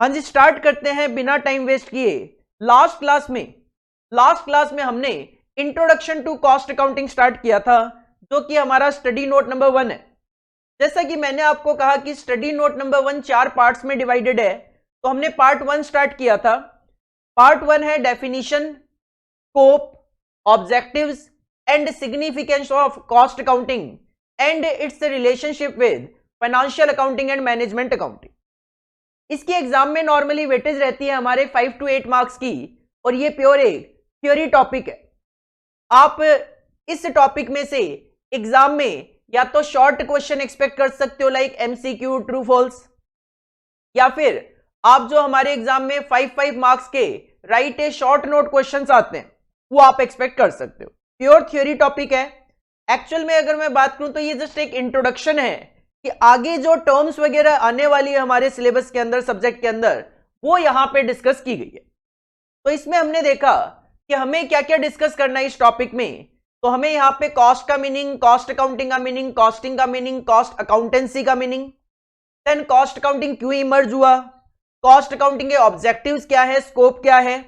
हाँ जी, स्टार्ट करते हैं बिना टाइम वेस्ट किए। लास्ट क्लास में हमने introduction to cost accounting start किया था, जो कि हमारा स्टडी नोट नंबर 1 है। जैसा कि मैंने आपको कहा कि स्टडी नोट नंबर 1 4 पार्ट्स में डिवाइडेड है, तो हमने पार्ट 1 स्टार्ट किया था। पार्ट 1 है definition, scope, objectives and significance of cost accounting and it's relationship with financial accounting and management accounting. इसकी एग्जाम में नॉर्मली वेटेज रहती है हमारे 5 to 8 मार्क्स की, और ये प्योर एक थ्योरी टॉपिक है। आप इस टॉपिक में से एग्जाम में या तो शॉर्ट क्वेश्चन एक्सपेक्ट कर सकते हो, लाइक एमसीक्यू, ट्रू फॉल्स, या फिर आप जो हमारे एग्जाम में 5 मार्क्स के राइट ए शॉर्ट नोट क्वेश्चंस आते हैं, वो आप एक्सपेक्ट कर सकते हो। प्योर थ्योरी टॉपिक है। एक्चुअल में अगर मैं बात करूं तो ये जस्ट एक इंट्रोडक्शन है कि आगे जो टर्म्स वगैरह आने वाली है हमारे सिलेबस के अंदर, सब्जेक्ट के अंदर, वो यहां पे डिस्कस की गई है। तो इसमें हमने देखा कि हमें क्या क्या डिस्कस करना है इस टॉपिक में। तो हमें यहाँ पे कॉस्ट का मीनिंग, कॉस्ट अकाउंटिंग का मीनिंग, कॉस्टिंग का मीनिंग, कॉस्ट अकाउंटेंसी का मीनिंग, देन कॉस्ट अकाउंटिंग क्यों इमर्ज हुआ, कॉस्ट अकाउंटिंग के ऑब्जेक्टिव्स क्या है, स्कोप क्या है,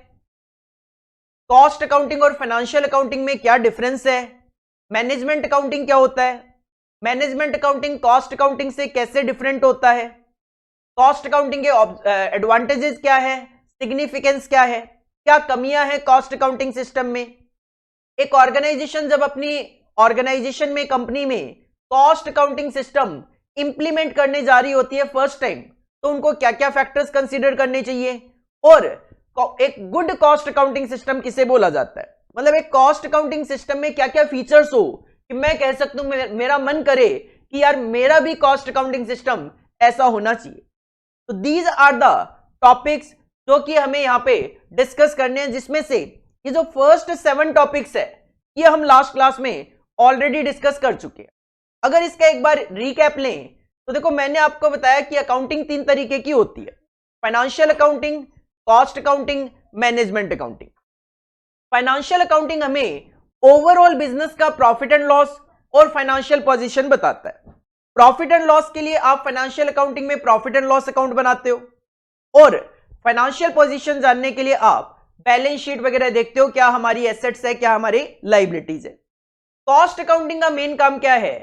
कॉस्ट अकाउंटिंग और फाइनेंशियल अकाउंटिंग में क्या डिफरेंस है, मैनेजमेंट अकाउंटिंग क्या होता है, मैनेजमेंट अकाउंटिंग कॉस्ट अकाउंटिंग से कैसे डिफरेंट होता है, कॉस्ट अकाउंटिंग के एडवांटेजेस क्या है, सिग्निफिकेंस क्या है, क्या कमियां हैं कॉस्ट अकाउंटिंग सिस्टम में। एक ऑर्गेनाइजेशन जब अपनी ऑर्गेनाइजेशन में, कंपनी में कॉस्ट अकाउंटिंग सिस्टम इंप्लीमेंट करने जा रही होती है फर्स्ट टाइम, तो उनको क्या क्या फैक्टर्स कंसीडर करने चाहिए, और एक गुड कॉस्ट अकाउंटिंग सिस्टम किसे बोला जाता है, मतलब एक कॉस्ट अकाउंटिंग सिस्टम में क्या क्या फीचर्स हो कि मैं कह सकता हूं मेरा मन करे कि यार मेरा भी कॉस्ट अकाउंटिंग सिस्टम ऐसा होना चाहिए। तो दीज आर द टॉपिक्स जो कि हमें यहां पे डिस्कस करने हैं, जिसमें से ये जो फर्स्ट 7 टॉपिक्स है ये हम लास्ट क्लास में ऑलरेडी डिस्कस कर चुके हैं। अगर इसका एक बार रिकैप लें तो देखो, मैंने आपको बताया कि अकाउंटिंग 3 तरीके की होती है, financial accounting, cost accounting, management accounting. Financial accounting हमें ओवरऑल बिजनेस का प्रॉफिट एंड लॉस और फाइनेंशियल पोजीशन बताता है। प्रॉफिट एंड लॉस के लिए आप फाइनेंशियल अकाउंटिंग में प्रॉफिट एंड लॉस अकाउंट बनाते हो, और फाइनेंशियल पोजीशन जानने के लिए आप बैलेंस शीट वगैरह देखते हो, क्या हमारी एसेट्स है, क्या हमारी लायबिलिटीज है। कॉस्ट अकाउंटिंग का मेन काम क्या है,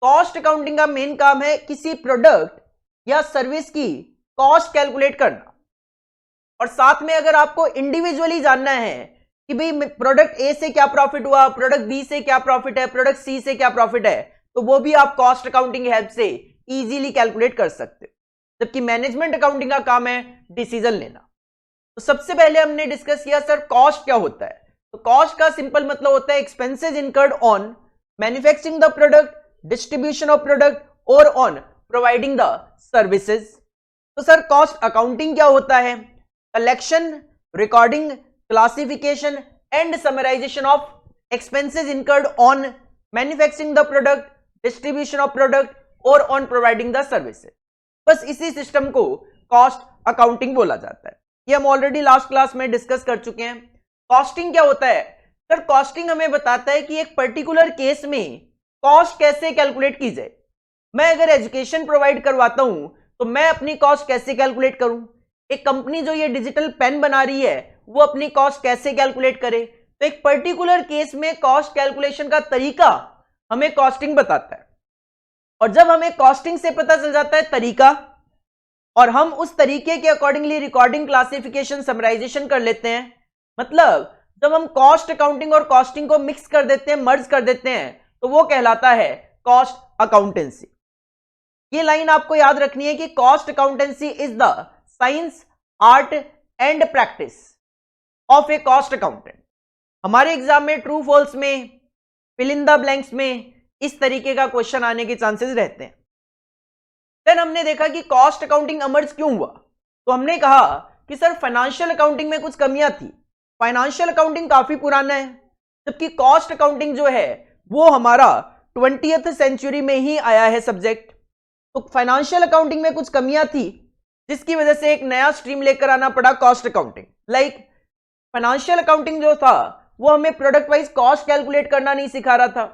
कॉस्ट अकाउंटिंग का मेन काम है किसी प्रोडक्ट या सर्विस की कॉस्ट कैलकुलेट करना, और साथ में अगर आपको इंडिविजुअली जानना है कि भाई प्रोडक्ट ए से क्या प्रॉफिट हुआ, प्रोडक्ट बी से क्या प्रॉफिट है, प्रोडक्ट सी से क्या प्रॉफिट है, तो वो भी आप कॉस्ट अकाउंटिंग की हेल्प से इजीली कैलकुलेट कर सकते हो। जबकि मैनेजमेंट अकाउंटिंग का काम है डिसीजन लेना। तो सबसे पहले हमने डिस्कस किया सर कॉस्ट क्या होता है। तो कॉस्ट का सिंपल मतलब होता है expenses incurred on manufacturing the product, distribution of product और ऑन प्रोवाइडिंग द सर्विसेज। तो सर कॉस्ट अकाउंटिंग क्या होता है, collection, recording, classification and summarisation of expenses incurred on manufacturing the product, distribution of product और on providing the services. बस इसी system को cost accounting बोला जाता है। ये हम ऑलरेडी लास्ट क्लास में डिस्कस कर चुके हैं। कॉस्टिंग क्या होता है सर, कॉस्टिंग हमें बताता है कि एक पर्टिकुलर केस में कॉस्ट कैसे कैलकुलेट की जाए। मैं अगर एजुकेशन प्रोवाइड करवाता हूं तो मैं अपनी कॉस्ट कैसे कैलकुलेट करूं, एक कंपनी जो ये डिजिटल पेन बना रही है वो अपनी कॉस्ट कैसे कैलकुलेट करे। तो एक पर्टिकुलर केस में कॉस्ट कैलकुलेशन का तरीका हमें कॉस्टिंग बताता है, और जब हमें कॉस्टिंग से पता चल जाता है तरीका, और हम उस तरीके के अकॉर्डिंगली रिकॉर्डिंग, क्लासिफिकेशन, समराइजेशन कर लेते हैं, मतलब जब हम कॉस्ट अकाउंटिंग और कॉस्टिंग को मिक्स कर देते हैं, मर्ज कर देते हैं, तो वो कहलाता है कॉस्ट अकाउंटेंसी। ये लाइन आपको याद रखनी है कि cost accountancy is the science, art and practice of A cost accountant. हमारे एग्जाम में ट्रू फॉल्स में, फिल इन द ब्लैंक्स में इस तरीके का क्वेश्चन आने के चांसेस रहते हैं। देन हमने देखा कि कॉस्ट अकाउंटिंग अमर्ज क्यों हुआ। तो हमने कहा कि सर फाइनेंशियल अकाउंटिंग में कुछ कमियां थी, फाइनेंशियल अकाउंटिंग काफी पुराना है, जबकि कॉस्ट अकाउंटिंग जो है वो हमारा 20th सेंचुरी में ही आया है सब्जेक्ट। तो फाइनेंशियल अकाउंटिंग में कुछ कमियां थी, जिसकी वजह से एक नया स्ट्रीम लेकर आना पड़ा cost accounting. Like financial accounting जो था वो हमें प्रोडक्ट वाइज कॉस्ट कैलकुलेट करना नहीं सिखा रहा था,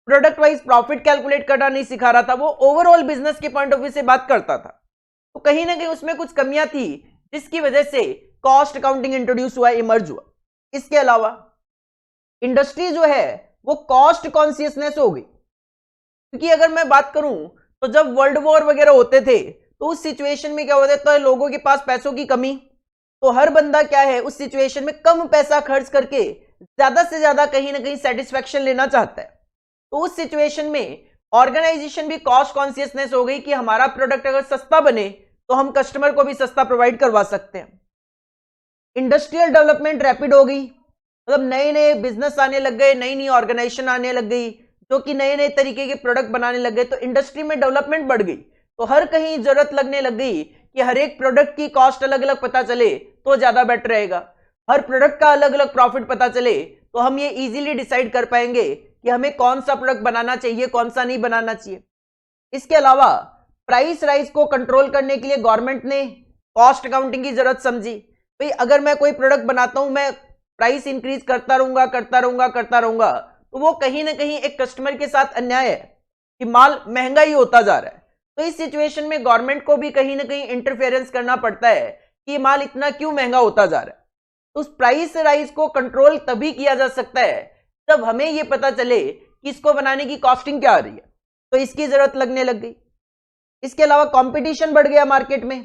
प्रोडक्ट वाइज प्रॉफिट कैलकुलेट करना नहीं सिखा रहा था, वो ओवरऑल बिजनेस के पॉइंट ऑफ व्यू से बात करता था। तो कहीं ना कहीं उसमें कुछ कमियां थी, जिसकी वजह से कॉस्ट अकाउंटिंग इंट्रोड्यूस हुआ, इमर्ज हुआ। इसके अलावा इंडस्ट्री जो है वो कॉस्ट कॉन्शियसनेस हो गई, क्योंकि अगर मैं बात करूं तो जब वर्ल्ड वॉर वगैरह होते थे तो उस सिचुएशन में क्या होता है, लोगों के पास पैसों की कमी, तो हर बंदा क्या है उस सिचुएशन में कम पैसा खर्च करके ज्यादा से ज्यादा कहीं ना कहीं सेटिस्फेक्शन लेना चाहता है। तो उस सिचुएशन में ऑर्गेनाइजेशन भी कॉस्ट कॉन्शियसनेस हो गई कि हमारा प्रोडक्ट अगर सस्ता बने तो हम कस्टमर को भी सस्ता प्रोवाइड करवा सकते हैं। इंडस्ट्रियल डेवलपमेंट रैपिड हो गई, मतलब नए नए बिजनेस आने लग गए, नई नई ऑर्गेनाइजेशन आने लग गई जो कि नए नए तरीके के प्रोडक्ट बनाने लग गए, तो इंडस्ट्री में डेवलपमेंट बढ़ गई। तो हर कहीं जरूरत लगने लग गई कि हर एक प्रोडक्ट की कॉस्ट अलग अलग पता चले तो ज्यादा बेटर रहेगा, हर प्रोडक्ट का अलग अलग प्रॉफिट पता चले तो हम ये इजीली डिसाइड कर पाएंगे कि हमें कौन सा प्रोडक्ट बनाना चाहिए, कौन सा नहीं बनाना चाहिए। इसके अलावा प्राइस राइज को कंट्रोल करने के लिए गवर्नमेंट ने कॉस्ट अकाउंटिंग की जरूरत समझी। भाई अगर मैं कोई प्रोडक्ट बनाता हूं, मैं प्राइस इंक्रीज करता रहूंगा, तो वो कहीं ना कहीं एक कस्टमर के साथ अन्याय है कि माल महंगा ही होता जा रहा है। तो इस सिचुएशन में गवर्नमेंट को भी कहीं ना कहीं इंटरफेरेंस करना पड़ता है कि ये माल इतना क्यों महंगा होता जा रहा है। तो उस प्राइस राइज को कंट्रोल तभी किया जा सकता है जब हमें ये पता चले कि इसको बनाने की कॉस्टिंग क्या आ रही है, तो इसकी जरूरत लगने लग गई। इसके अलावा कंपटीशन बढ़ गया मार्केट में।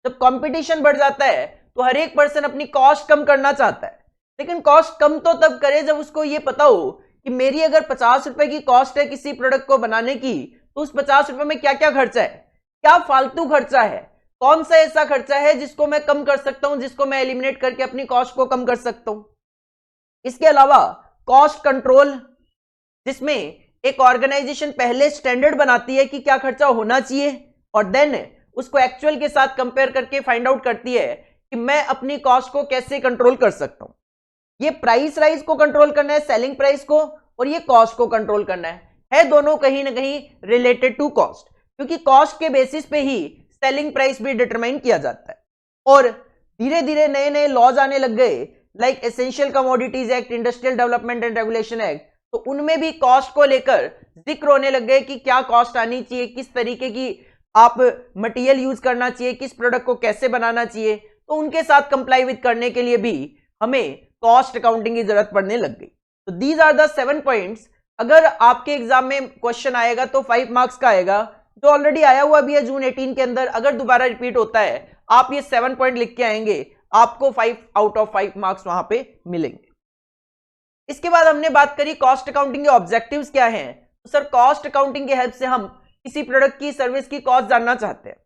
जब कंपटीशन बढ़ जाता है तो हर एक पर्सन अपनी कॉस्ट कम करना चाहता है, लेकिन कॉस्ट कम तो तब करे जब उसको ये पता हो कि मेरी अगर 50 रुपए की कॉस्ट है किसी प्रोडक्ट को बनाने की, तो उस 50 रुपए में क्या क्या खर्चा है, क्या फालतू खर्चा है, कौन सा ऐसा खर्चा है जिसको मैं कम कर सकता हूं, जिसको मैं एलिमिनेट करके अपनी कॉस्ट को कम कर सकता हूं। इसके अलावा कॉस्ट कंट्रोल, जिसमें एक ऑर्गेनाइजेशन पहले स्टैंडर्ड बनाती है कि क्या खर्चा होना चाहिए और देन उसको एक्चुअल के साथ कंपेयर करके फाइंड आउट करती है कि मैं अपनी कॉस्ट को कैसे कंट्रोल कर सकता हूं। ये प्राइस राइज को कंट्रोल करना है, सेलिंग प्राइस को, और ये कॉस्ट को कंट्रोल करना है दोनों कहीं ना कहीं रिलेटेड टू कॉस्ट, क्योंकि कॉस्ट के बेसिस पे ही सेलिंग प्राइस भी डिटरमाइन किया जाता है। और धीरे धीरे नए नए लॉज आने लग गए, like essential commodities act, industrial development and regulation act, तो उनमें भी कॉस्ट को लेकर जिक्र होने लग गए कि क्या कॉस्ट आनी चाहिए, किस तरीके की आप मटेरियल यूज करना चाहिए, किस प्रोडक्ट को कैसे बनाना चाहिए। तो उनके साथ कंप्लाई विद करने के लिए भी हमें कॉस्ट अकाउंटिंग की जरूरत पड़ने लग गई। तो दीज आर द 7 पॉइंट्स। अगर आपके एग्जाम में क्वेश्चन आएगा तो 5 मार्क्स का आएगा, जो ऑलरेडी आया हुआ भी है जून 18 के अंदर। अगर दोबारा रिपीट होता है आप ये 7 पॉइंट लिख के आएंगे, आपको 5 आउट ऑफ 5 मार्क्स वहां पे मिलेंगे। इसके बाद हमने बात करी कॉस्ट अकाउंटिंग के ऑब्जेक्टिव्स क्या हैं। तो सर कॉस्ट अकाउंटिंग की हेल्प से हम किसी प्रोडक्ट की, सर्विस की कॉस्ट जानना चाहते हैं,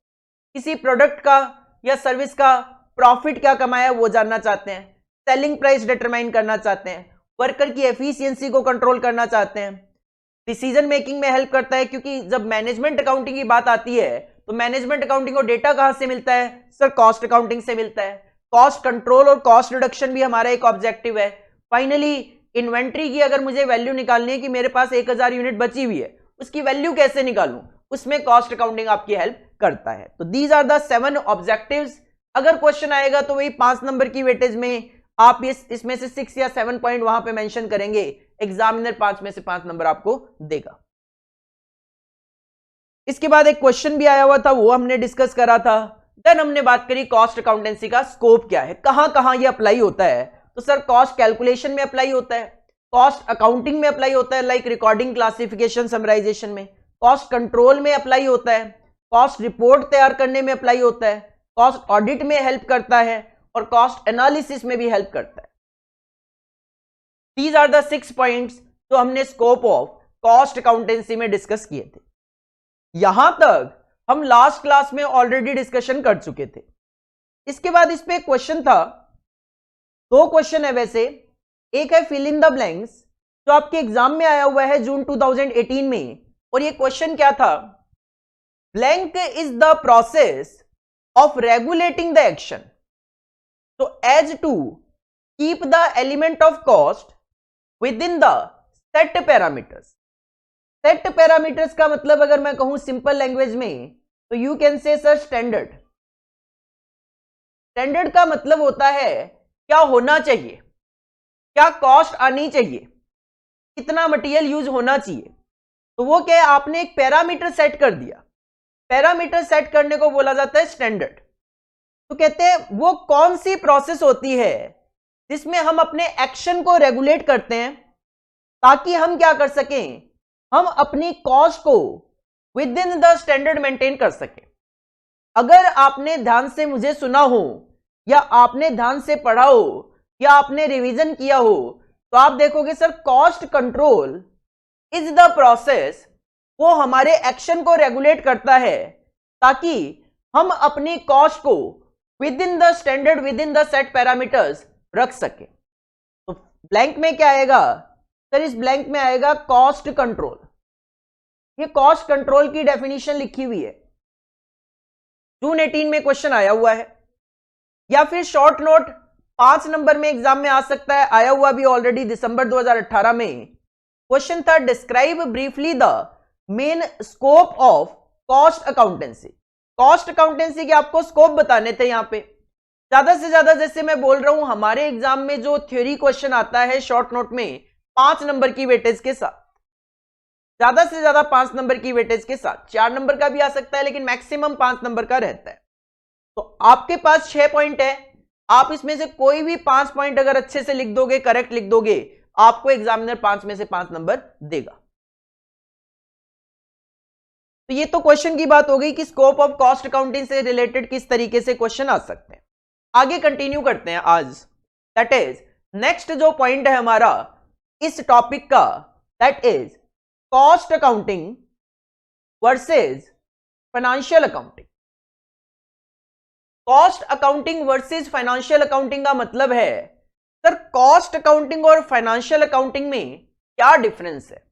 किसी प्रोडक्ट का या सर्विस का प्रॉफिट क्या कमाया वो जानना चाहते हैं, सेलिंग प्राइस डिटरमाइन करना चाहते हैं, वर्कर की एफिशिएंसी को कंट्रोल करना चाहते हैं, डिसीजन मेकिंग में हेल्प करता है, क्योंकि जब मैनेजमेंट अकाउंटिंग की बात आती है तो मैनेजमेंट अकाउंटिंग को डेटा कहां से मिलता है, सर कॉस्ट अकाउंटिंग से मिलता है। कॉस्ट कंट्रोल और कॉस्ट रिडक्शन भी हमारा एक ऑब्जेक्टिव है। फाइनली इन्वेंट्री की अगर मुझे वैल्यू निकालनी है कि मेरे पास 1000 यूनिट बची हुई है, उसकी वैल्यू कैसे निकालूं, उसमें कॉस्ट अकाउंटिंग आपकी हेल्प करता है। तो दीज आर द 7 ऑब्जेक्टिव्स। अगर क्वेश्चन आएगा तो वही 5 नंबर की वेटेज में आप इसमें से 6 या 7 पॉइंट वहां पे मेंशन करेंगे, एग्जामिनर 5 में से 5 नंबर आपको देगा। इसके बाद एक क्वेश्चन भी आया हुआ था, वो हमने डिस्कस करा था। देन हमने बात करी कॉस्ट अकाउंटेंसी का स्कोप क्या है, कहां कहां ये अप्लाई होता है। तो सर कॉस्ट कैलकुलेशन में अप्लाई होता है, कॉस्ट अकाउंटिंग में अप्लाई होता है, लाइक रिकॉर्डिंग, क्लासिफिकेशन, समराइजेशन में, कॉस्ट कंट्रोल में अप्लाई होता है, कॉस्ट रिपोर्ट तैयार करने में अप्लाई होता है, कॉस्ट ऑडिट में हेल्प करता है और कॉस्ट एनालिसिस में भी हेल्प करता है। दीज आर द 6 पॉइंट्स जो हमने स्कोप ऑफ कॉस्ट अकाउंटेंसी में डिस्कस किए थे। यहां तक हम लास्ट क्लास में ऑलरेडी डिस्कशन कर चुके थे। इसके बाद इस पे एक क्वेश्चन था, 2 क्वेश्चन है वैसे। एक है फिल इन द ब्लैंक्स, जो आपके एग्जाम में आया हुआ है जून 2018 में, और ये क्वेश्चन क्या था, blank is the process of regulating the action so as to keep the element of cost within the set parameters। set parameters का मतलब अगर मैं कहूं सिंपल लैंग्वेज में तो you can say sir standard. Standard का मतलब होता है क्या होना चाहिए, क्या कॉस्ट आनी चाहिए, कितना मटेरियल यूज होना चाहिए। तो वो क्या है, आपने एक पैरामीटर सेट कर दिया, पैरामीटर सेट करने को बोला जाता है स्टैंडर्ड। तो कहते हैं वो कौन सी प्रोसेस होती है जिसमें हम अपने एक्शन को रेगुलेट करते हैं ताकि हम क्या कर सकें, हम अपनी कॉस्ट को with in the standard maintain कर सकें। अगर आपने ध्यान से मुझे सुना हो या आपने ध्यान से पढ़ा हो या आपने रिवीजन किया हो तो आप देखोगे sir cost control is the process, वो हमारे एक्शन को रेगुलेट करता है ताकि हम अपनी कॉस्ट को with in the standard with in the set parameters रख सके। तो ब्लैंक में क्या आएगा सर, इस ब्लैंक में आएगा कॉस्ट कंट्रोल। ये कॉस्ट कंट्रोल की डेफिनेशन लिखी हुई है, जून 18 में क्वेश्चन आया हुआ है, या फिर शॉर्ट नोट 5 नंबर में एग्जाम में आ सकता है, आया हुआ भी ऑलरेडी दिसंबर 2018 में। क्वेश्चन था describe briefly the main scope of cost accountancy. Cost accountancy के आपको स्कोप बताने थे। यहां पे ज्यादा से ज्यादा, जैसे मैं बोल रहा हूं, हमारे एग्जाम में जो थ्योरी क्वेश्चन आता है शॉर्ट नोट में 5 नंबर की वेटेज के साथ, ज्यादा से ज्यादा 5 नंबर की वेटेज के साथ, 4 नंबर का भी आ सकता है लेकिन मैक्सिमम 5 नंबर का रहता है। तो आपके पास 6 पॉइंट है, आप इसमें से कोई भी 5 पॉइंट अगर अच्छे से लिख दोगे, करेक्ट लिख दोगे, आपको एग्जामिनर 5 में से 5 नंबर देगा। तो ये तो क्वेश्चन की बात हो गई कि स्कोप ऑफ कॉस्ट अकाउंटिंग से रिलेटेड किस तरीके से क्वेश्चन आ सकते हैं। आगे कंटिन्यू करते हैं आज, दैट इज नेक्स्ट जो पॉइंट है हमारा इस टॉपिक का, that is cost accounting versus financial accounting. Cost accounting versus financial accounting का मतलब है सर कॉस्ट अकाउंटिंग और फाइनेंशियल अकाउंटिंग में क्या डिफरेंस है,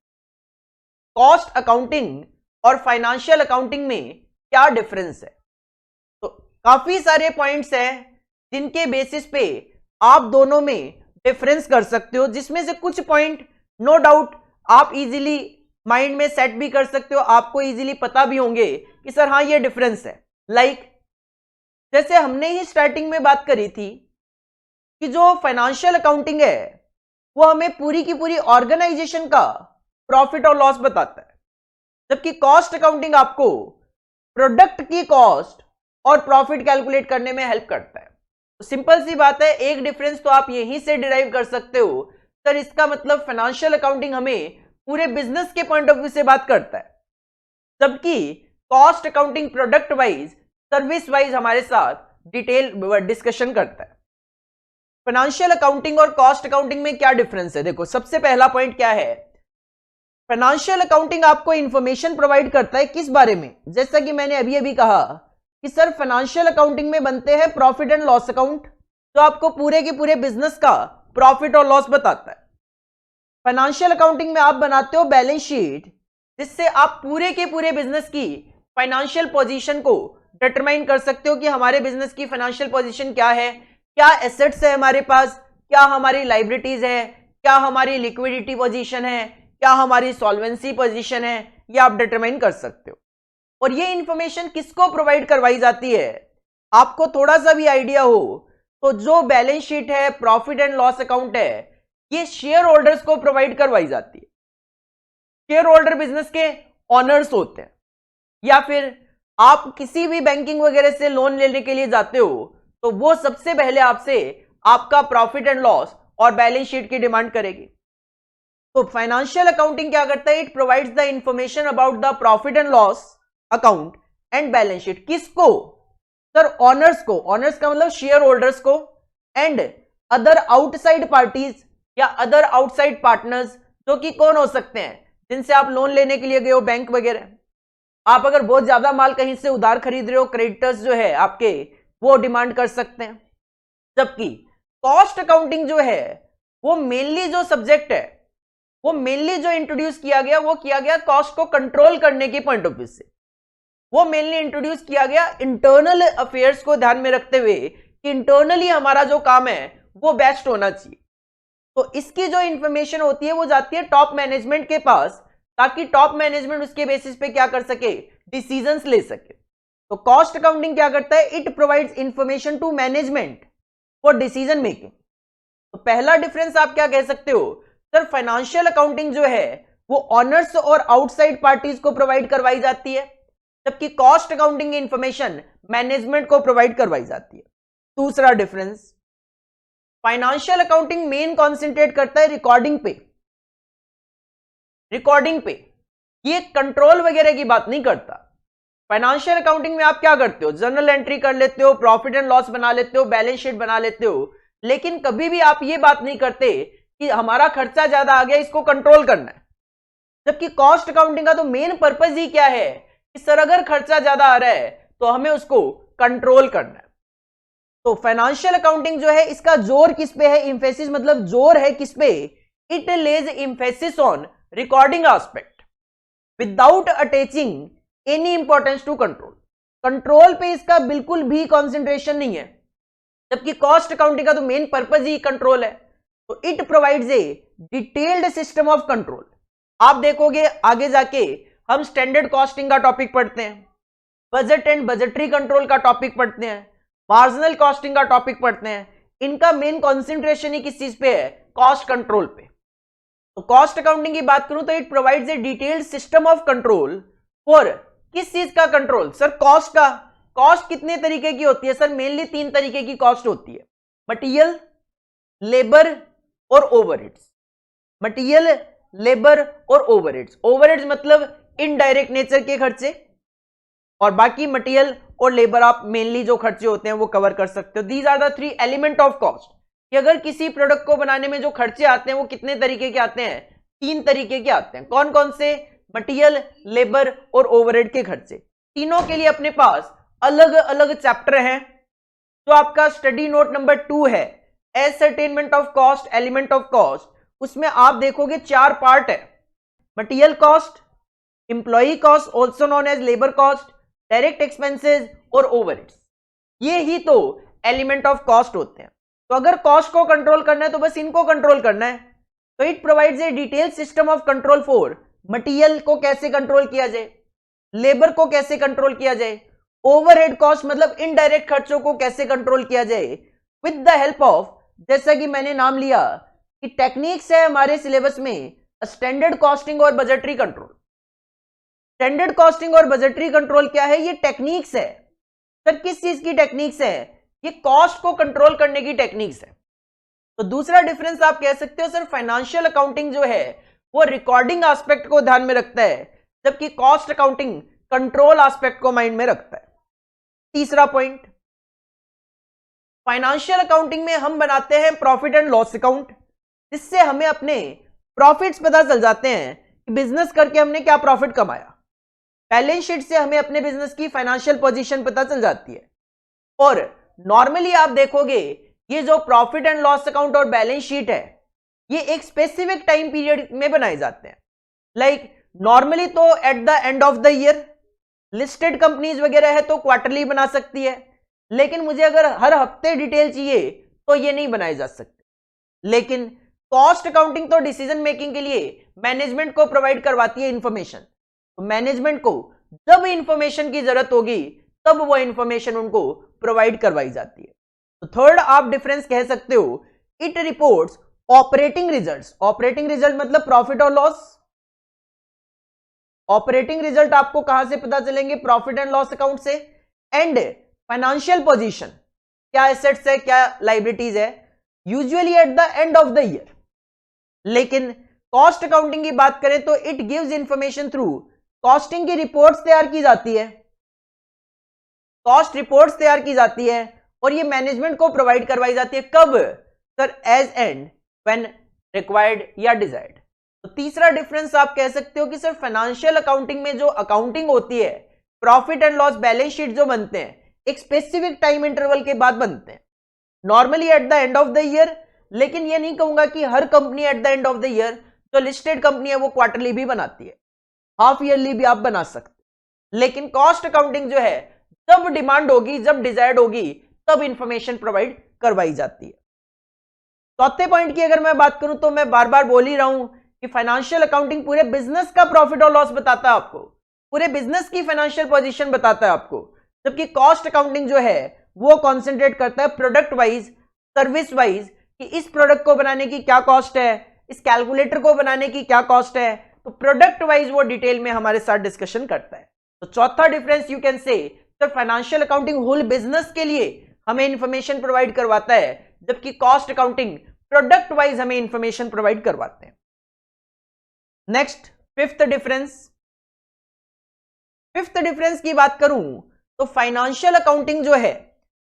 कॉस्ट अकाउंटिंग और फाइनेंशियल अकाउंटिंग में क्या डिफरेंस है। तो काफी सारे पॉइंट्स हैं जिनके बेसिस पे आप दोनों में डिफरेंस कर सकते हो, जिसमें से कुछ पॉइंट नो डाउट आप इजीली माइंड में सेट भी कर सकते हो, आपको इजीली पता भी होंगे कि सर हाँ ये डिफरेंस है। लाइक जैसे हमने ही स्टार्टिंग में बात करी थी कि जो फाइनेंशियल अकाउंटिंग है वो हमें पूरी की पूरी ऑर्गेनाइजेशन का प्रॉफिट और लॉस बताता है, जबकि कॉस्ट अकाउंटिंग आपको प्रोडक्ट की कॉस्ट और प्रॉफिट कैलकुलेट करने में हेल्प करता है। तो सिंपल सी बात है, एक डिफरेंस तो आप यहीं से डिराइव कर सकते हो सर, इसका मतलब फाइनेंशियल अकाउंटिंग हमें पूरे बिजनेस के पॉइंट ऑफ व्यू से बात करता है, जबकि cost accounting product wise service wise हमारे साथ डिटेल डिस्कशन करता है। फाइनेंशियल अकाउंटिंग और कॉस्ट अकाउंटिंग में क्या डिफरेंस है, देखो सबसे पहला पॉइंट क्या है, फाइनेंशियल अकाउंटिंग आपको इंफॉर्मेशन प्रोवाइड करता है किस बारे में, जैसा कि मैंने अभी अभी कहा कि सर फाइनेंशियल अकाउंटिंग में बनते हैं प्रॉफिट एंड लॉस अकाउंट, जो आपको पूरे के पूरे बिजनेस का प्रॉफिट और लॉस बताता है। फाइनेंशियल अकाउंटिंग में आप बनाते हो बैलेंस शीट, जिससे आप पूरे के पूरे बिजनेस की फाइनेंशियल पोजीशन को डिटरमाइन कर सकते हो कि हमारे बिजनेस की फाइनेंशियल पोजीशन क्या है, क्या एसेट्स है हमारे पास, क्या हमारी लायबिलिटीज है, क्या हमारी लिक्विडिटी पोजीशन है, क्या हमारी सॉल्वेंसी पोजीशन है, ये आप डिटरमाइन कर सकते हो। और ये इंफॉर्मेशन किसको प्रोवाइड करवाई जाती है, आपको थोड़ा सा भी आइडिया हो तो जो बैलेंस शीट है, प्रॉफिट एंड लॉस अकाउंट है, ये शेयर होल्डर्स को प्रोवाइड करवाई जाती है। शेयर होल्डर बिजनेस के ऑनर्स होते हैं, या फिर आप किसी भी बैंकिंग वगैरह से लोन लेने के लिए जाते हो तो वो सबसे पहले आपसे आपका प्रॉफिट एंड लॉस और बैलेंस शीट की डिमांड करेगी। तो फाइनेंशियल अकाउंटिंग क्या करता है, it provides the information about the profit and loss account and balance sheet. किसको सर, ऑनर्स को, ऑनर्स का मतलब शेयर होल्डर्स को, एंड अदर आउटसाइड पार्टीज या अदर आउटसाइड पार्टनर्स, जो कि कौन हो सकते हैं, जिनसे आप लोन लेने के लिए गए हो, बैंक वगैरह। आप अगर बहुत ज्यादा माल कहीं से उधार खरीद रहे हो, क्रेडिटर्स जो है आपके वो डिमांड कर सकते हैं। जबकि कॉस्ट अकाउंटिंग जो है वो मेनली जो सब्जेक्ट है, वो मेनली जो इंट्रोड्यूस किया गया, वो किया गया कॉस्ट को कंट्रोल करने के पॉइंट ऑफ व्यू से। वो मेनली इंट्रोड्यूस किया गया इंटरनल अफेयर्स को ध्यान में रखते हुए कि इंटरनली हमारा जो काम है वो बेस्ट होना चाहिए। तो इसकी जो इंफॉर्मेशन होती है वो जाती है टॉप मैनेजमेंट के पास, ताकि टॉप मैनेजमेंट उसके बेसिस पे क्या कर सके, डिसीजंस ले सके। तो कॉस्ट अकाउंटिंग क्या करता है, it provides information to management for decision making. तो पहला डिफरेंस आप क्या कह सकते हो सर, फाइनेंशियल अकाउंटिंग जो है वो ऑनर्स और आउटसाइड पार्टीज को प्रोवाइड करवाई जाती है, जबकि कॉस्ट अकाउंटिंग की इंफॉर्मेशन मैनेजमेंट को प्रोवाइड करवाई जाती है। दूसरा difference, financial accounting main concentrate करता है रिकॉर्डिंग पे। ये कंट्रोल वगैरह की बात नहीं करता। फाइनेंशियल अकाउंटिंग में आप क्या करते हो, जर्नल एंट्री कर लेते हो, प्रॉफिट एंड लॉस बना लेते हो, बैलेंस शीट बना लेते हो, लेकिन कभी भी आप ये बात नहीं करते कि हमारा खर्चा ज्यादा आ गया, इसको कंट्रोल करना है। जबकि कॉस्ट अकाउंटिंग का तो मेन पर्पज ही क्या है कि सर अगर खर्चा ज्यादा आ रहा है तो हमें उसको कंट्रोल करना है। तो फाइनेंशियल अकाउंटिंग जो है इसका जोर किस पे है, इंफेसिस मतलब जोर है किस पे, it lays emphasis on recording aspect without attaching any importance to control. Control पे इसका बिल्कुल भी कॉन्सेंट्रेशन नहीं है, जबकि कॉस्ट अकाउंटिंग का तो मेन पर्पज ही कंट्रोल है। तो it provides a detailed system of control. आप देखोगे आगे जाके हम स्टैंडर्ड कॉस्टिंग का टॉपिक पढ़ते हैं, बजट एंड बजटरी कंट्रोल का टॉपिक पढ़ते हैं, मार्जिनल कॉस्टिंग का टॉपिक पढ़ते हैं। इनका मेन कॉन्सेंट्रेशन ही किस चीज पे है, कॉस्ट कंट्रोल पे। तो कॉस्ट अकाउंटिंग की बात करूं तो it provides a detailed system of control for किस चीज का कंट्रोल, सर कॉस्ट का। कॉस्ट कितने तरीके की होती है, सर मेनली 3 तरीके की कॉस्ट होती है, मटेरियल, लेबर और ओवरहेड्स। मटेरियल, लेबर और ओवरहेड्स। ओवरहेड्स मतलब इनडायरेक्ट नेचर के खर्चे, और बाकी मटेरियल और लेबर आप मेनली जो खर्चे होते हैं वो कवर कर सकते हो। These are the 3 element of cost. कि अगर किसी प्रोडक्ट को बनाने में जो खर्चे आते हैं वो कितने तरीके के आते हैं, 3 तरीके के आते हैं। कौन कौन से, मटेरियल, लेबर और ओवरहेड के खर्चे। तीनों के लिए अपने पास अलग अलग चैप्टर हैं। जो आपका स्टडी नोट नंबर 2 है, ascertainment of cost, element of cost, उसमें आप देखोगे 4 पार्ट है। Material cost, employee cost also known as labour cost, direct expenses और ओवरहेड्स। ये ही तो एलिमेंट ऑफ कॉस्ट होते हैं। तो अगर कॉस्ट को कंट्रोल करना है तो बस इनको कंट्रोल करना है। तो it provides a detail system of control for material को कैसे कंट्रोल किया जाए, लेबर को कैसे कंट्रोल किया जाए, ओवरहेड कॉस्ट मतलब इनडायरेक्ट खर्चों को कैसे कंट्रोल किया जाए, विद द हेल्प ऑफ, जैसा कि मैंने नाम लिया कि टेक्निक्स है हमारे सिलेबस में, स्टैंडर्ड कॉस्टिंग और बजटरी कंट्रोल। स्टैंडर्ड कॉस्टिंग और बजटरी कंट्रोल क्या है, ये टेक्निक्स है। सर किस चीज की टेक्निक्स है, ये कॉस्ट को कंट्रोल करने की टेक्निक्स है। तो दूसरा डिफरेंस आप कह सकते हो सर फाइनेंशियल अकाउंटिंग जो है वो रिकॉर्डिंग एस्पेक्ट को ध्यान में रखता है, जबकि कॉस्ट अकाउंटिंग कंट्रोल एस्पेक्ट को माइंड में रखता है। तीसरा पॉइंट, फाइनेंशियल अकाउंटिंग में हम बनाते हैं प्रॉफिट एंड लॉस अकाउंट, जिससे हमें अपने प्रॉफिट्स पता चल जाते हैं कि बिजनेस करके हमने क्या प्रॉफिट कमाया। बैलेंस शीट से हमें अपने बिजनेस की फाइनेंशियल पोजीशन पता चल जाती है। और नॉर्मली आप देखोगे ये जो प्रॉफिट एंड लॉस अकाउंट और बैलेंस शीट है ये एक स्पेसिफिक टाइम पीरियड में बनाए जाते हैं। लाइक नॉर्मली तो eight the end of the year, listed companies वगैरह है तो क्वार्टरली बना सकती है, लेकिन मुझे अगर हर हफ्ते डिटेल चाहिए तो ये नहीं बनाई जा सकती। लेकिन कॉस्ट अकाउंटिंग तो डिसीजन मेकिंग के लिए मैनेजमेंट को प्रोवाइड करवाती है इंफॉर्मेशन। तो मैनेजमेंट को जब इंफॉर्मेशन की जरूरत होगी तब वो इंफॉर्मेशन उनको प्रोवाइड करवाई जाती है। तो थर्ड आप डिफरेंस कह सकते हो, it reports operating results. Operating result मतलब प्रॉफिट और लॉस। ऑपरेटिंग रिजल्ट आपको कहां से पता चलेंगे, प्रॉफिट एंड लॉस अकाउंट से। एंड फाइनेंशियल पोजीशन, क्या एसेट्स है क्या लाइबिलिटीज है, usually eight the end of the year. लेकिन कॉस्ट अकाउंटिंग की बात करें तो it gives information through costing की रिपोर्ट्स तैयार की जाती है। कॉस्ट रिपोर्ट्स तैयार की जाती है और ये मैनेजमेंट को प्रोवाइड करवाई जाती है। कब, sir as and when required या डिजायर्ड। तो तीसरा डिफरेंस आप कह सकते हो कि सर फाइनेंशियल अकाउंटिंग में जो अकाउंटिंग होती है, profit and loss balance sheet जो बनते हैं एक स्पेसिफिक टाइम इंटरवल के बाद बनते हैं, normally at the end of the year. लेकिन ये नहीं कहूंगा कि हर company at the end of the year, जो लिस्टेड कंपनी है वो क्वार्टरली भी बनाती है, हाफ ईयरली भी आप बना सकते। लेकिन कॉस्ट अकाउंटिंग जो है जब डिमांड होगी, जब डिजायर्ड होगी, तब इंफॉर्मेशन प्रोवाइड करवाई जाती है। चौथे पॉइंट की अगर मैं बात करूं तो मैं बार बार बोल ही रहा हूं कि फाइनेंशियल अकाउंटिंग पूरे बिजनेस का प्रॉफिट और लॉस बताता है आपको, पूरे बिजनेस की फाइनेंशियल पोजीशन बताता है आपको, जबकि कॉस्ट अकाउंटिंग जो है वो कॉन्सेंट्रेट करता है प्रोडक्ट वाइज, सर्विस वाइज, कि इस प्रोडक्ट को बनाने की क्या कॉस्ट है, इस कैलकुलेटर को बनाने की क्या कॉस्ट है। तो प्रोडक्ट वाइज वो डिटेल में हमारे साथ डिस्कशन करता है। तो चौथा डिफरेंस यू कैन से तो फाइनेंशियल अकाउंटिंग होल बिजनेस के लिए हमें इंफॉर्मेशन प्रोवाइड करवाता है, जबकि कॉस्ट अकाउंटिंग प्रोडक्ट वाइज हमें इंफॉर्मेशन प्रोवाइड करवाते हैं। नेक्स्ट फिफ्थ डिफरेंस की बात करूं तो फाइनेंशियल अकाउंटिंग जो है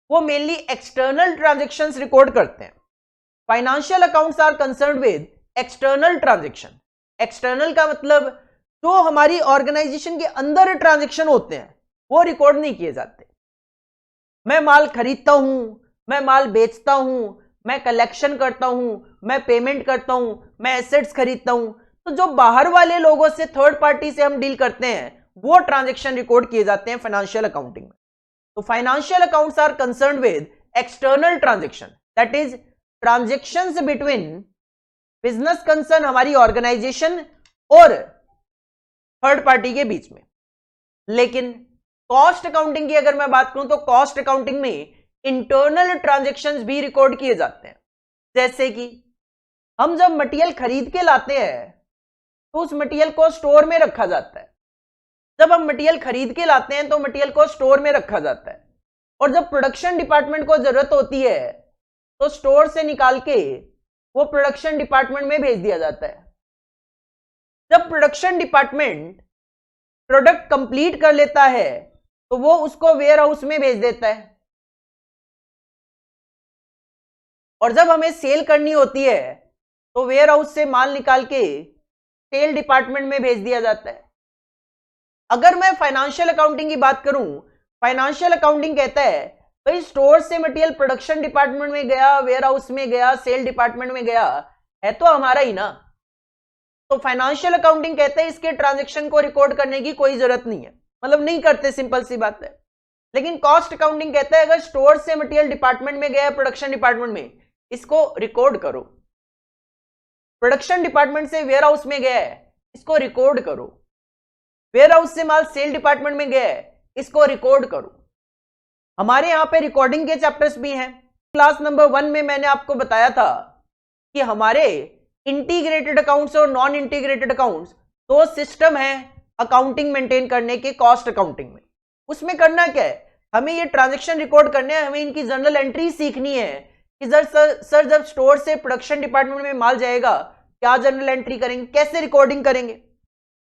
वो मेनली एक्सटर्नल ट्रांजैक्शंस रिकॉर्ड करते हैं। Financial accounts are concerned with external transaction. External का मतलब जो हमारी ऑर्गेनाइजेशन के अंदर ट्रांजैक्शन होते हैं वो रिकॉर्ड नहीं किए जाते। मैं माल खरीदता हूं, मैं माल बेचता हूं, मैं कलेक्शन करता हूं, मैं पेमेंट करता हूं, मैं एसेट्स खरीदता हूं, तो जो बाहर वाले लोगों से, थर्ड पार्टी से हम डील करते हैं, वो ट्रांजैक्शन रिकॉर्ड किए जाते हैं फाइनेंशियल अकाउंटिंग में। तो financial accounts are concerned with external transaction, that is transactions between business concern, हमारी ऑर्गेनाइजेशन और थर्ड पार्टी के बीच में। लेकिन कॉस्ट अकाउंटिंग की अगर मैं बात करूं तो कॉस्ट अकाउंटिंग में इंटरनल ट्रांजैक्शंस भी रिकॉर्ड किए जाते हैं। जैसे कि हम जब मटेरियल खरीद के लाते हैं तो उस मटेरियल को स्टोर में रखा जाता है। जब हम मटेरियल खरीद के लाते हैं तो मटेरियल को स्टोर में रखा जाता है, और जब प्रोडक्शन डिपार्टमेंट को जरूरत होती है तो स्टोर से निकाल के वो प्रोडक्शन डिपार्टमेंट में भेज दिया जाता है। जब प्रोडक्शन डिपार्टमेंट प्रोडक्ट कंप्लीट कर लेता है तो वो उसको वेयर हाउस में भेज देता है, और जब हमें सेल करनी होती है तो वेयर हाउस से माल निकाल के सेल डिपार्टमेंट में भेज दिया जाता है। अगर मैं फाइनेंशियल अकाउंटिंग की बात करूं, फाइनेंशियल अकाउंटिंग कहता है भाई स्टोर से मटेरियल प्रोडक्शन डिपार्टमेंट में गया, वेयर हाउस में गया, सेल डिपार्टमेंट में गया, है तो हमारा ही ना। तो फाइनेंशियल अकाउंटिंग कहते हैं इसके ट्रांजैक्शन को रिकॉर्ड करने की कोई जरूरत नहीं है, मतलब नहीं करते, सिंपल सी बात है। लेकिन कॉस्ट अकाउंटिंग कहता है अगर स्टोर से मटेरियल डिपार्टमेंट में गया, प्रोडक्शन डिपार्टमेंट में, इसको रिकॉर्ड करो। प्रोडक्शन डिपार्टमेंट से वेयर हाउस में गया है, इसको रिकॉर्ड करो। वेयर हाउस से माल सेल डिपार्टमेंट में गया है, इसको रिकॉर्ड करो। हमारे यहां पे रिकॉर्डिंग के चैप्टर्स भी हैं। क्लास नंबर 1 में मैंने आपको बताया था कि हमारे इंटीग्रेटेड अकाउंट्स और नॉन इंटीग्रेटेड अकाउंट्स दो सिस्टम है अकाउंटिंग मेंटेन करने के कॉस्ट अकाउंटिंग में। उसमें करना क्या है, हमें ये ट्रांजैक्शन रिकॉर्ड करने हैं, हमें इनकी जनरल एंट्री सीखनी है कि सर जब स्टोर से प्रोडक्शन डिपार्टमेंट में माल जाएगा क्या जनरल एंट्री करेंगे, कैसे रिकॉर्डिंग करेंगे।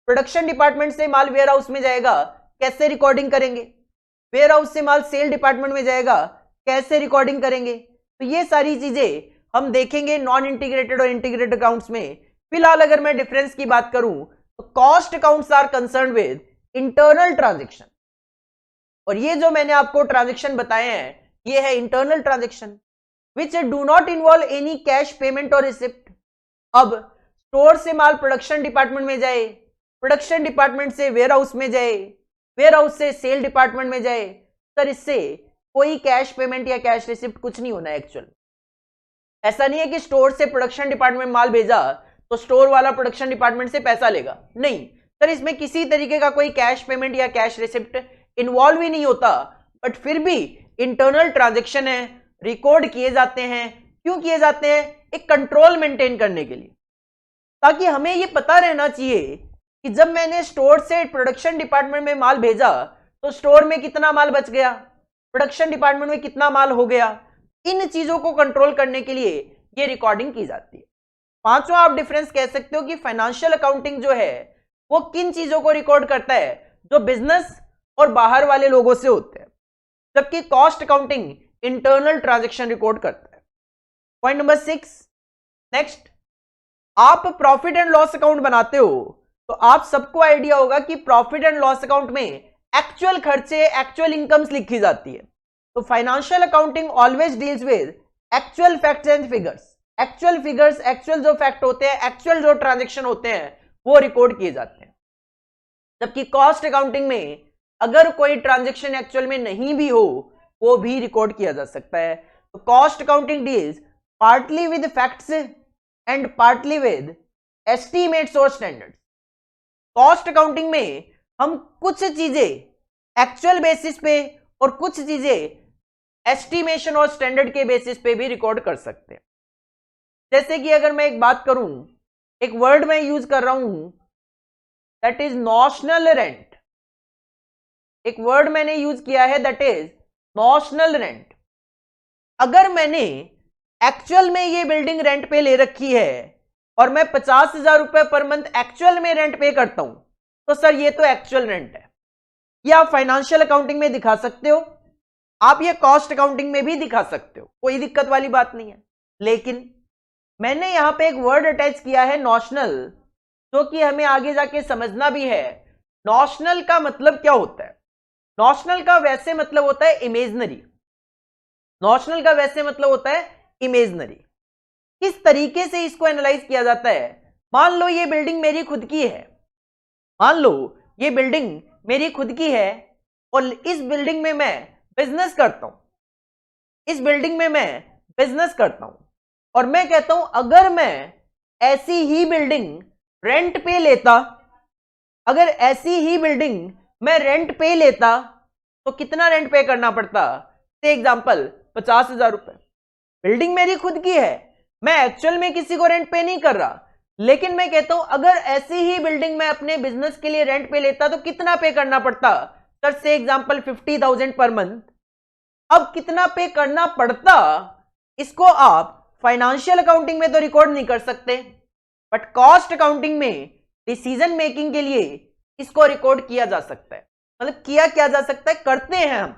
प्रोडक्शन डिपार्टमेंट से माल वेयर हाउस में जाएगा, कैसे रिकॉर्डिंग करेंगे। वेयर हाउस से माल सेल डिपार्टमेंट में जाएगा, कैसे रिकॉर्डिंग करेंगे। तो ये सारी चीजें हम देखेंगे नॉन इंटीग्रेटेड और इंटीग्रेटेड अकाउंट्स में। फिलहाल अगर मैं डिफरेंस की बात करूं तो cost accounts are concerned with internal transaction, और ये जो मैंने आपको ट्रांजैक्शन बताए हैं ये है internal transaction which do not involve any cash payment और रिसिप्ट। अब स्टोर से माल प्रोडक्शन डिपार्टमेंट में जाए, प्रोडक्शन डिपार्टमेंट से वेयर हाउस में जाए, वेयर हाउस से सेल डिपार्टमेंट में जाए, सर इससे कोई कैश पेमेंट या कैश रिसिप्ट कुछ नहीं होना है। एक्चुअल ऐसा नहीं है कि स्टोर से प्रोडक्शन डिपार्टमेंट में माल भेजा तो स्टोर वाला प्रोडक्शन डिपार्टमेंट से पैसा लेगा, नहीं सर, इसमें किसी तरीके का कोई कैश पेमेंट या कैश रिसिप्ट इन्वॉल्व ही नहीं होता। बट फिर भी इंटरनल ट्रांजैक्शन है, रिकॉर्ड किए जाते हैं। क्यों किए जाते हैं, एक कंट्रोल मेंटेन करने के लिए, ताकि हमें ये पता रहना चाहिए कि जब मैंने स्टोर से प्रोडक्शन डिपार्टमेंट में माल भेजा तो स्टोर में कितना माल बच गया, प्रोडक्शन डिपार्टमेंट में कितना माल हो गया। इन चीजों को कंट्रोल करने के लिए ये रिकॉर्डिंग की जाती है। पांचवा आप डिफरेंस कह सकते हो कि फाइनेंशियल अकाउंटिंग जो है वो किन चीजों को रिकॉर्ड करता है, जो बिजनेस और बाहर वाले लोगों से होते हैं, जबकि cost accounting internal transaction record करता है। पॉइंट नंबर 6, नेक्स्ट, आप प्रॉफिट एंड लॉस अकाउंट बनाते हो तो आप सबको आइडिया होगा कि प्रॉफिट एंड लॉस अकाउंट में एक्चुअल खर्चे, एक्चुअल इनकम्स लिखी जाती है। तो financial accounting always deals with actual facts and figures. Actual figures, actual जो फैक्ट होते हैं, एक्चुअल जो ट्रांजैक्शन होते हैं वो रिकॉर्ड किए जाते हैं। जबकि कॉस्ट अकाउंटिंग में अगर कोई ट्रांजैक्शन एक्चुअल में नहीं भी हो वो भी रिकॉर्ड किया जा सकता है। तो cost accounting deals partly with facts and partly with estimates और स्टैंडर्ड्स। कॉस्ट अकाउंटिंग में हम कुछ चीजें एक्चुअल बेसिस पे और कुछ चीजें एस्टिमेशन और स्टैंडर्ड के बेसिस पे भी रिकॉर्ड कर सकते हैं। जैसे कि अगर मैं एक बात करूं, एक वर्ड मैं यूज कर रहा हूं दैट इज नॉशनल रेंट। एक वर्ड मैंने यूज किया है दैट इज नॉशनल रेंट। अगर मैंने एक्चुअल में ये बिल्डिंग रेंट पे ले रखी है और मैं 50,000 रुपए पर मंथ एक्चुअल में रेंट पे करता हूं तो सर ये तो एक्चुअल रेंट है। ये आप फाइनेंशियल अकाउंटिंग में दिखा सकते हो, आप ये कॉस्ट अकाउंटिंग में भी दिखा सकते हो, कोई दिक्कत वाली बात नहीं है। लेकिन मैंने यहां पे एक वर्ड अटैच किया है नॉशनल, जो कि हमें आगे जाके समझना भी है। नॉशनल का मतलब क्या होता है? नॉशनल का वैसे मतलब होता है इमेजनरी। नॉशनल का वैसे मतलब होता है इमेजनरी। किस तरीके से इसको एनालाइज किया जाता है? मान लो ये बिल्डिंग मेरी खुद की है, मान लो ये बिल्डिंग मेरी खुद की है और इस बिल्डिंग में मैं बिजनेस करता हूं, इस बिल्डिंग में मैं बिजनेस करता हूं और मैं कहता हूं अगर मैं ऐसी ही बिल्डिंग रेंट पे लेता, अगर ऐसी ही बिल्डिंग मैं रेंट पे लेता तो कितना रेंट पे करना पड़ता? से एग्जांपल 50,000 रुपए। बिल्डिंग मेरी खुद की है, मैं एक्चुअल में किसी को रेंट पे नहीं कर रहा, लेकिन मैं कहता हूं अगर ऐसी ही बिल्डिंग मैं अपने बिजनेस के लिए रेंट पे लेता तो कितना पे करना पड़ता? सर से एग्जांपल 50,000 पर मंथ। अब कितना पे करना पड़ता इसको आप फाइनेंशियल अकाउंटिंग में तो रिकॉर्ड नहीं कर सकते, बट कॉस्ट अकाउंटिंग में डिसीजन मेकिंग के लिए इसको रिकॉर्ड किया जा सकता है। मतलब किया क्या जा सकता है, करते हैं हम।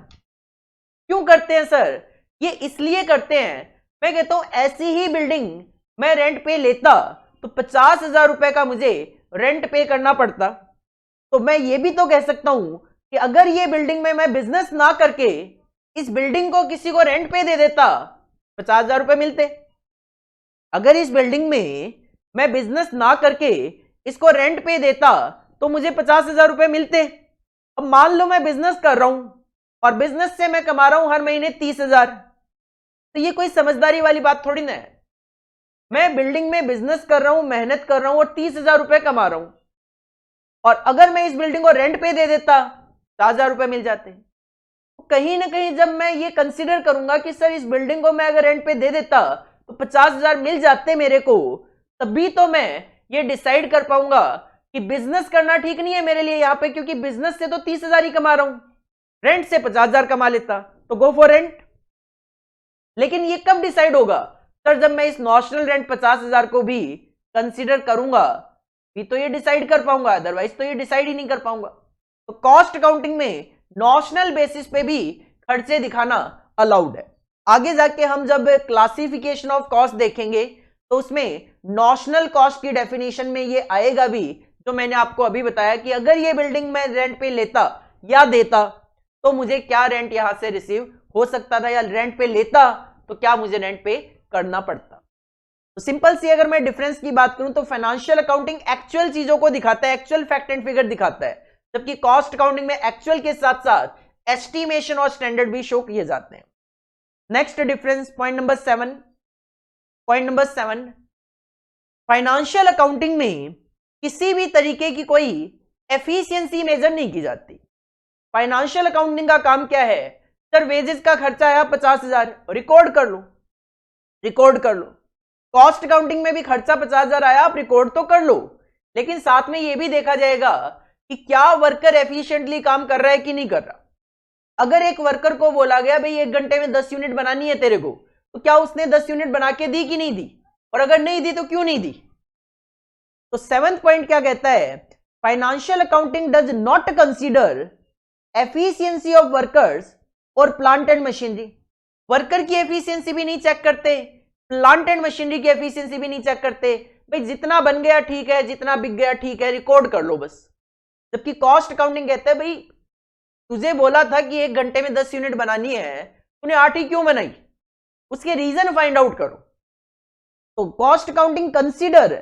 क्यों करते हैं सर? ये इसलिए करते हैं, मैं कहता हूं ऐसी ही बिल्डिंग मैं रेंट पे लेता तो 50,000 रुपए का मुझे रेंट पे करना पड़ता, तो मैं ये भी तो कह सकता हूं कि अगर ये बिल्डिंग में मैं बिजनेस ना करके इस बिल्डिंग को किसी को रेंट पे दे देता 50,000 रुपए मिलते। अगर इस बिल्डिंग में मैं बिजनेस ना करके इसको रेंट पे देता तो मुझे 50,000 रुपए मिलते। अब मान लो मैं बिजनेस कर रहा हूं और बिजनेस से मैं कमा रहा हूं हर महीने 30,000, तो ये कोई समझदारी वाली बात थोड़ी ना है। मैं बिल्डिंग में बिजनेस कर रहा हूं, मेहनत कर रहा हूं और 30,000 रुपए कमा रहा हूं, और अगर मैं इस बिल्डिंग को रेंट पे दे देता 4,000 रुपए मिल जाते। तो कहीं ना कहीं जब मैं ये कंसीडर करूंगा कि सर इस बिल्डिंग को मैं अगर रेंट पे दे देता तो 50,000 मिल जाते मेरे को, तभी तो मैं ये डिसाइड कर पाऊंगा कि बिजनेस करना ठीक नहीं है मेरे लिए यहां पे, क्योंकि बिजनेस से तो 30,000 ही कमा रहा हूं, रेंट से 50,000 कमा लेता तो गो फॉर रेंट। लेकिन ये कब डिसाइड होगा? सर जब मैं इस नॉशनल रेंट 50,000 को भी कंसीडर करूंगा भी तो ये डिसाइड कर पाऊंगा, अदरवाइज तो ये डिसाइड ही नहीं कर पाऊंगा। तो कॉस्ट अकाउंटिंग में नॉशनल बेसिस पे भी खर्चे दिखाना अलाउड है। आगे जाके हम जब क्लासिफिकेशन ऑफ कॉस्ट देखेंगे तो उसमें नॉशनल कॉस्ट की डेफिनेशन में ये आएगा भी, जो मैंने आपको अभी बताया कि अगर ये बिल्डिंग मैं रेंट पे लेता या देता तो मुझे क्या रेंट यहां से रिसीव हो सकता था, या रेंट पे लेता तो क्या मुझे रेंट पे करना पड़ता। तो सिंपल सी अगर मैं डिफरेंस की बात करूं तो फाइनेंशियल अकाउंटिंग एक्चुअल चीजों को दिखाता है, एक्चुअल फैक्ट एंड फिगर दिखाता है, जबकि कॉस्ट अकाउंटिंग में एक्चुअल के साथ साथ एस्टिमेशन और स्टैंडर्ड भी शो किए जाते हैं। Next difference point number 7, financial accounting में किसी भी तरीके की कोई एफिशिएंसी मेजर नहीं की जाती। फाइनेंशियल अकाउंटिंग का काम क्या है? सर वेजेस का खर्चा आया 50,000, रिकॉर्ड कर लो, रिकॉर्ड कर लो। कॉस्ट अकाउंटिंग में भी खर्चा 50,000 आया, आप रिकॉर्ड तो कर लो, लेकिन साथ में यह भी देखा जाएगा कि क्या वर्कर एफिशिएंटली काम कर रहा है कि नहीं कर रहा। अगर एक वर्कर को बोला गया भाई 1 घंटे में 10 यूनिट बनानी है तेरे को, तो क्या उसने 10 यूनिट बना के दी कि नहीं दी, और अगर नहीं दी तो क्यों नहीं दी। तो 7th पॉइंट क्या कहता है? Financial accounting does not consider efficiency of workers और प्लांट एंड मशीनरी। वर्कर की एफिशिएंसी भी नहीं चेक करते, प्लांट एंड मशीनरी की एफिशिएंसी भी नहीं चेक करते। भाई जितना बन गया ठीक है, जितना बिक गया ठीक है, रिकॉर्ड कर लो बस। जबकि कॉस्ट अकाउंटिंग कहता है भाई तुझे बोला था कि 1 घंटे में 10 यूनिट बनानी है, तूने 8 ही क्यों बनाई, उसके रीजन फाइंड आउट करो। तो cost accounting consider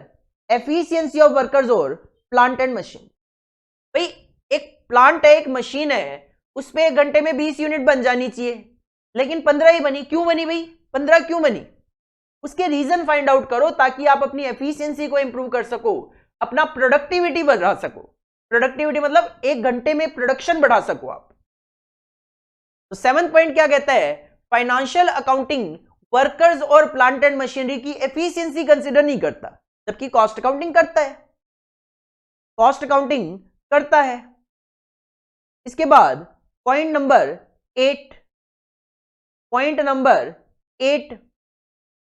efficiency of workers और प्लांट एंड मशीन। भाई एक प्लांट है, एक मशीन है, उस पे 1 घंटे में 20 यूनिट बन जानी चाहिए, लेकिन 15 ही बनी, क्यों बनी भाई, 15 क्यों बनी, उसके रीजन फाइंड आउट करो ताकि आप अपनी एफिशिएंसी को इंप्रूव कर सको, अपना प्रोडक्टिविटी बढ़ा सको। प्रोडक्टिविटी मतलब 1 घंटे में प्रोडक्शन बढ़ा सको आप। तो 7th पॉइंट क्या कहता है? फाइनेंशियल अकाउंटिंग वर्कर्स और प्लांट एंड मशीनरी की एफिशिएंसी कंसीडर नहीं करता, जबकि कॉस्ट अकाउंटिंग करता है, कॉस्ट अकाउंटिंग करता है। इसके बाद point number 8,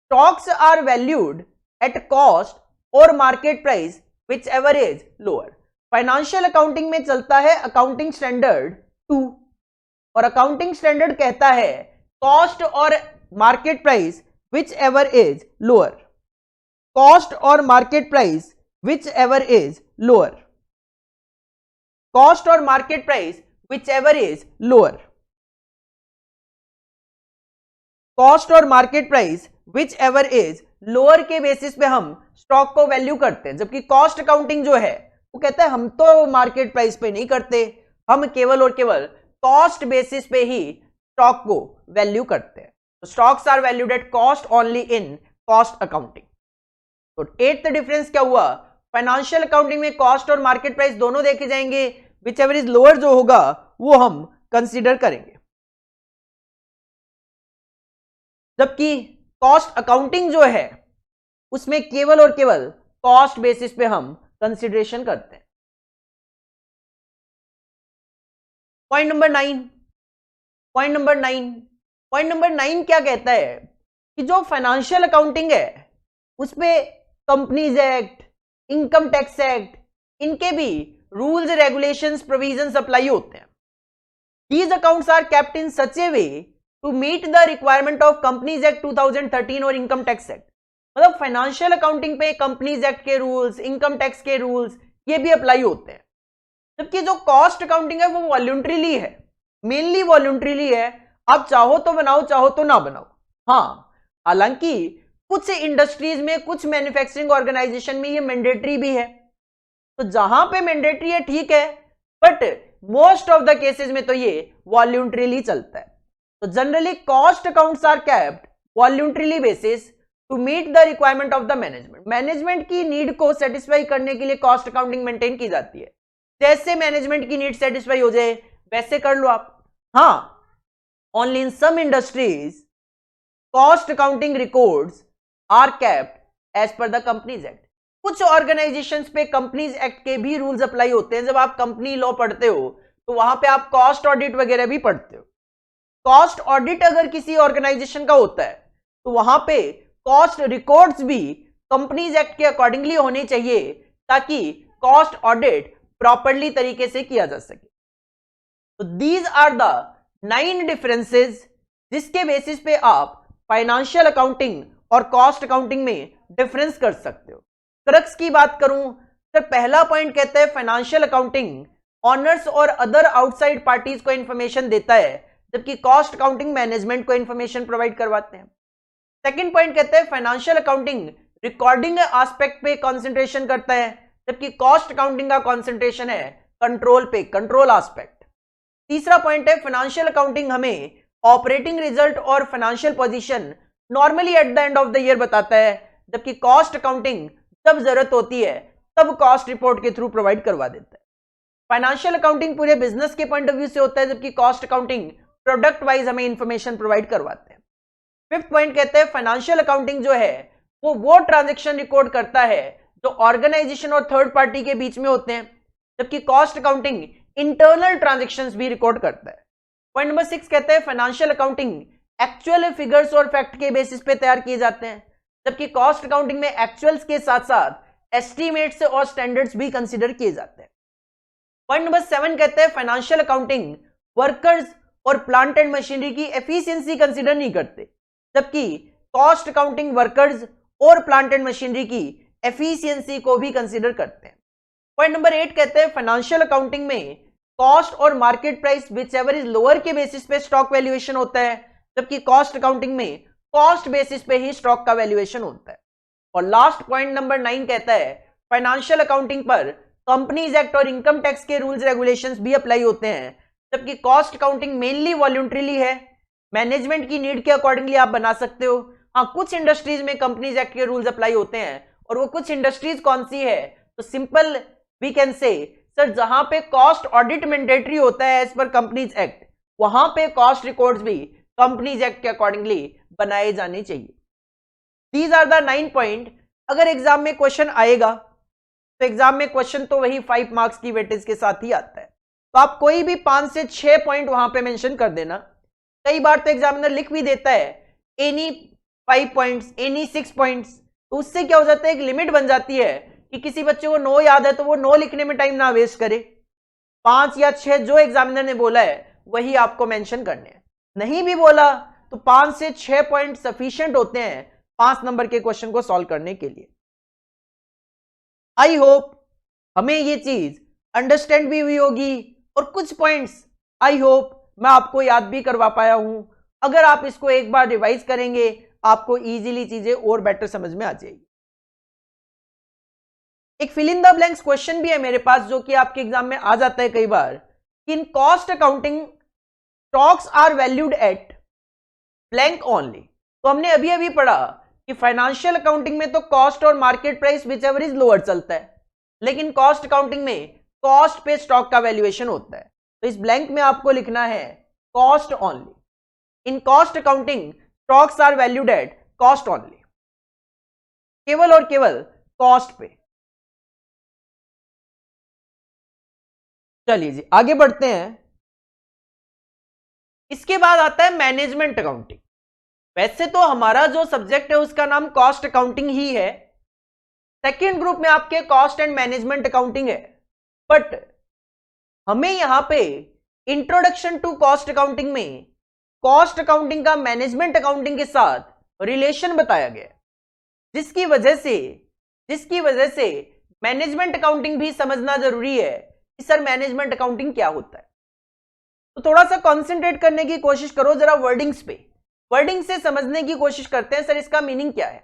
stocks are valued at cost और market price whichever is lower. Financial accounting में चलता है अकाउंटिंग स्टैंडर्ड 2 और अकाउंटिंग स्टैंडर्ड कहता है कॉस्ट और market price whichever is lower, cost और market price whichever is lower, cost और market price whichever is lower, cost और market price whichever is lower के basis पे हम stock को वैल्यू करते हैं। जबकि कॉस्ट अकाउंटिंग जो है वो कहता है हम तो मार्केट प्राइस पे नहीं करते, हम केवल और केवल कॉस्ट बेसिस पे ही स्टॉक को वैल्यू करते हैं। तो stocks are valued at cost only in cost accounting. तो 8th डिफरेंस क्या हुआ, फाइनेंशियल अकाउंटिंग में कॉस्ट और मार्केट प्राइस दोनों देखे जाएंगे, विच एवर इज लोअर जो होगा वो हम कंसीडर करेंगे। जबकि कॉस्ट अकाउंटिंग जो है उसमें केवल और केवल कॉस्ट बेसिस पे हम कंसीडरेशन करते हैं। पॉइंट नंबर 9 क्या कहता है कि जो फाइनेंशियल अकाउंटिंग है उसपे companies act, income tax act, इनके भी रूल्स, रेगुलेशंस, प्रोविजंस अप्लाई होते हैं। These accounts are kept in such a way to meet the requirement of companies act 2013 और इनकम टैक्स एक्ट। मतलब फाइनेंशियल अकाउंटिंग पे companies act के rules, income tax के rules ये भी अप्लाई होते हैं। जबकि जो कॉस्ट अकाउंटिंग है वो वॉल्यूंटरीली है, मेनली वॉल्यूंटरीली है, आप चाहो तो बनाओ चाहो तो ना बनाओ। हाँ, हालांकि कुछ इंडस्ट्रीज में, कुछ मैन्युफैक्चरिंग ऑर्गेनाइजेशन में ये मैंडेटरी भी है, तो जहां पे मैंडेटरी है ठीक है, but most of the cases में तो ये वॉल्यूंटरीली चलता है। तो generally cost accounts are kept voluntarily basis to meet the requirement of the management. Management की नीड को सेटिस्फाई करने के लिए कॉस्ट अकाउंटिंग मेंटेन की जाती है। जैसे मैनेजमेंट की नीड सेटिस्फाई हो जाए वैसे कर लो आप। हाँ, only in some industries cost accounting records are kept as per the companies act. कुछ ऑर्गेनाइजेशंस पे कंपनीज एक्ट के भी रूल्स अप्लाई होते हैं। जब आप कंपनी लॉ पढ़ते हो तो वहां पे आप कॉस्ट ऑडिट वगैरह भी पढ़ते हो। कॉस्ट ऑडिट अगर किसी ऑर्गेनाइजेशन का होता है तो वहां पे कॉस्ट रिकॉर्ड्स भी कंपनीज एक्ट के अकॉर्डिंगली होने चाहिए ताकि कॉस्ट ऑडिट प्रॉपरली तरीके से किया जा सके। तो दीज आर द 9 डिफरेंसेस जिसके बेसिस पे आप फाइनेंशियल अकाउंटिंग और कॉस्ट अकाउंटिंग में डिफरेंस कर सकते हो। क्रक्स की बात करूं तो पहला पॉइंट कहता है फाइनेंशियल अकाउंटिंग ऑनर्स और अदर आउटसाइड पार्टीज को इंफॉर्मेशन देता है, जबकि कॉस्ट अकाउंटिंग मैनेजमेंट को इंफॉर्मेशन प्रोवाइड करवाते हैं। सेकंड पॉइंट कहता है फाइनेंशियल अकाउंटिंग रिकॉर्डिंग एस्पेक्ट पे कंसंट्रेशन करता है, जबकि कॉस्ट अकाउंटिंग का कंसंट्रेशन है कंट्रोल पे, कंट्रोल एस्पेक्ट। तीसरा पॉइंट है फाइनेंशियल अकाउंटिंग हमें ऑपरेटिंग रिजल्ट और financial position normally at the end of the year बताता है, जबकि कॉस्ट अकाउंटिंग जब जरूरत होती है तब कॉस्ट रिपोर्ट के थ्रू प्रोवाइड करवा देता है। फाइनेंशियल अकाउंटिंग पूरे बिजनेस के पॉइंट ऑफ व्यू से होता है, जबकि कॉस्ट अकाउंटिंग प्रोडक्ट वाइज हमें इंफॉर्मेशन प्रोवाइड करवाते हैं। फिफ्थ पॉइंट कहते हैं फाइनेंशियल अकाउंटिंग जो है वो ट्रांजैक्शन रिकॉर्ड करता है जो ऑर्गेनाइजेशन और थर्ड पार्टी के बीच में होते हैं, जबकि कॉस्ट अकाउंटिंग इंटरनल ट्रांजैक्शंस भी रिकॉर्ड करता है। पॉइंट नंबर 6 कहते हैं फाइनेंशियल अकाउंटिंग एक्चुअल फिगर्स और फैक्ट के बेसिस पे तैयार किए जाते हैं, जबकि कॉस्ट अकाउंटिंग में एक्चुअल्स के साथ साथ एस्टिमेट्स और स्टैंडर्ड्स भी कंसीडर किए जाते हैं। पॉइंट नंबर 7 कहते हैं फाइनेंशियल अकाउंटिंग वर्कर्स और प्लांट एंड मशीनरी की एफिशिएंसी कंसीडर नहीं करते, जबकि कॉस्ट अकाउंटिंग वर्कर्स और प्लांट एंड मशीनरी की एफिशिएंसी को भी कंसीडर करते हैं। पॉइंट नंबर 8 कहते हैं फाइनेंशियल अकाउंटिंग में कॉस्ट और market price whichever is lower के बेसिस पे स्टॉक वैल्यूएशन होता है, जबकि कॉस्ट अकाउंटिंग में कॉस्ट बेसिस पे ही स्टॉक का वैल्यूएशन होता है। और लास्ट पॉइंट नंबर 9 कहता है फाइनेंशियल अकाउंटिंग पर कंपनीज एक्ट और इनकम टैक्स के रूल्स रेगुलेशंस भी अप्लाई होते हैं, जबकि कॉस्ट अकाउंटिंग मेनली वॉल्यूंटरीली है, मैनेजमेंट की नीड के अकॉर्डिंगली आप बना सकते हो। हाँ, कुछ इंडस्ट्रीज में कंपनीज एक्ट के रूल्स अप्लाई होते हैं, और वो कुछ इंडस्ट्रीज कौन सी है, तो simple we can say sir जहां पे कॉस्ट ऑडिट मैंडेटरी होता है एज पर कंपनीज एक्ट, वहां पे कॉस्ट रिकॉर्ड्स भी कंपनीज एक्ट के अकॉर्डिंगली बनाए जाने चाहिए। These are the 9 point. अगर एग्जाम में क्वेश्चन आएगा तो एग्जाम में क्वेश्चन तो वही 5 मार्क्स की वेटेज के साथ ही आता है। तो आप कोई भी 5 से 6 पॉइंट वहां पे मेंशन कर देना। कई बार तो एग्जामिनर लिख भी देता है एनी 5 पॉइंट्स, एनी 6 पॉइंट्स, तो उससे क्या हो जाता है, एक लिमिट बन जाती है कि किसी बच्चे को 9 याद है तो वो 9 लिखने में टाइम ना वेस्ट करे। 5 या 6 जो एग्जामिनर ने बोला है वही आपको मेंशन करने हैं। नहीं भी बोला तो 5 से 6 पॉइंट सफिशिएंट होते हैं 5 नंबर के क्वेश्चन को सॉल्व करने के लिए। आई होप हमें ये चीज अंडरस्टैंड भी हुई होगी और कुछ पॉइंट्स आई होप मैं आपको याद भी करवा पाया हूं। अगर आप इसको एक बार रिवाइज करेंगे आपको इजीली चीजें और बेटर समझ में आ जाएगी। एक fill in the blanks question भी है मेरे पास जो कि आपके एग्जाम में आ जाता है कई बार। In cost accounting stocks are valued at blank only. तो हमने अभी अभी पढ़ा कि फाइनेंशियल अकाउंटिंग में तो कॉस्ट और market price whichever is lower चलता है, लेकिन कॉस्ट अकाउंटिंग में कॉस्ट पे स्टॉक का वैल्यूएशन होता है। तो इस ब्लैंक में आपको लिखना है cost only. In cost accounting stocks are valued at cost only, केवल और केवल कॉस्ट पे। चलिए जी आगे बढ़ते हैं। इसके बाद आता है मैनेजमेंट अकाउंटिंग। वैसे तो हमारा जो सब्जेक्ट है उसका नाम कॉस्ट अकाउंटिंग ही है, सेकेंड ग्रुप में आपके कॉस्ट एंड मैनेजमेंट अकाउंटिंग है, बट हमें यहां पे इंट्रोडक्शन टू कॉस्ट अकाउंटिंग में कॉस्ट अकाउंटिंग का मैनेजमेंट अकाउंटिंग के साथ रिलेशन बताया गया, जिसकी वजह से मैनेजमेंट अकाउंटिंग भी समझना जरूरी है कि सर मैनेजमेंट अकाउंटिंग क्या होता है। तो थोड़ा सा कॉन्सेंट्रेट करने की कोशिश करो जरा वर्डिंग्स पे, वर्डिंग से समझने की कोशिश करते हैं सर इसका मीनिंग क्या है।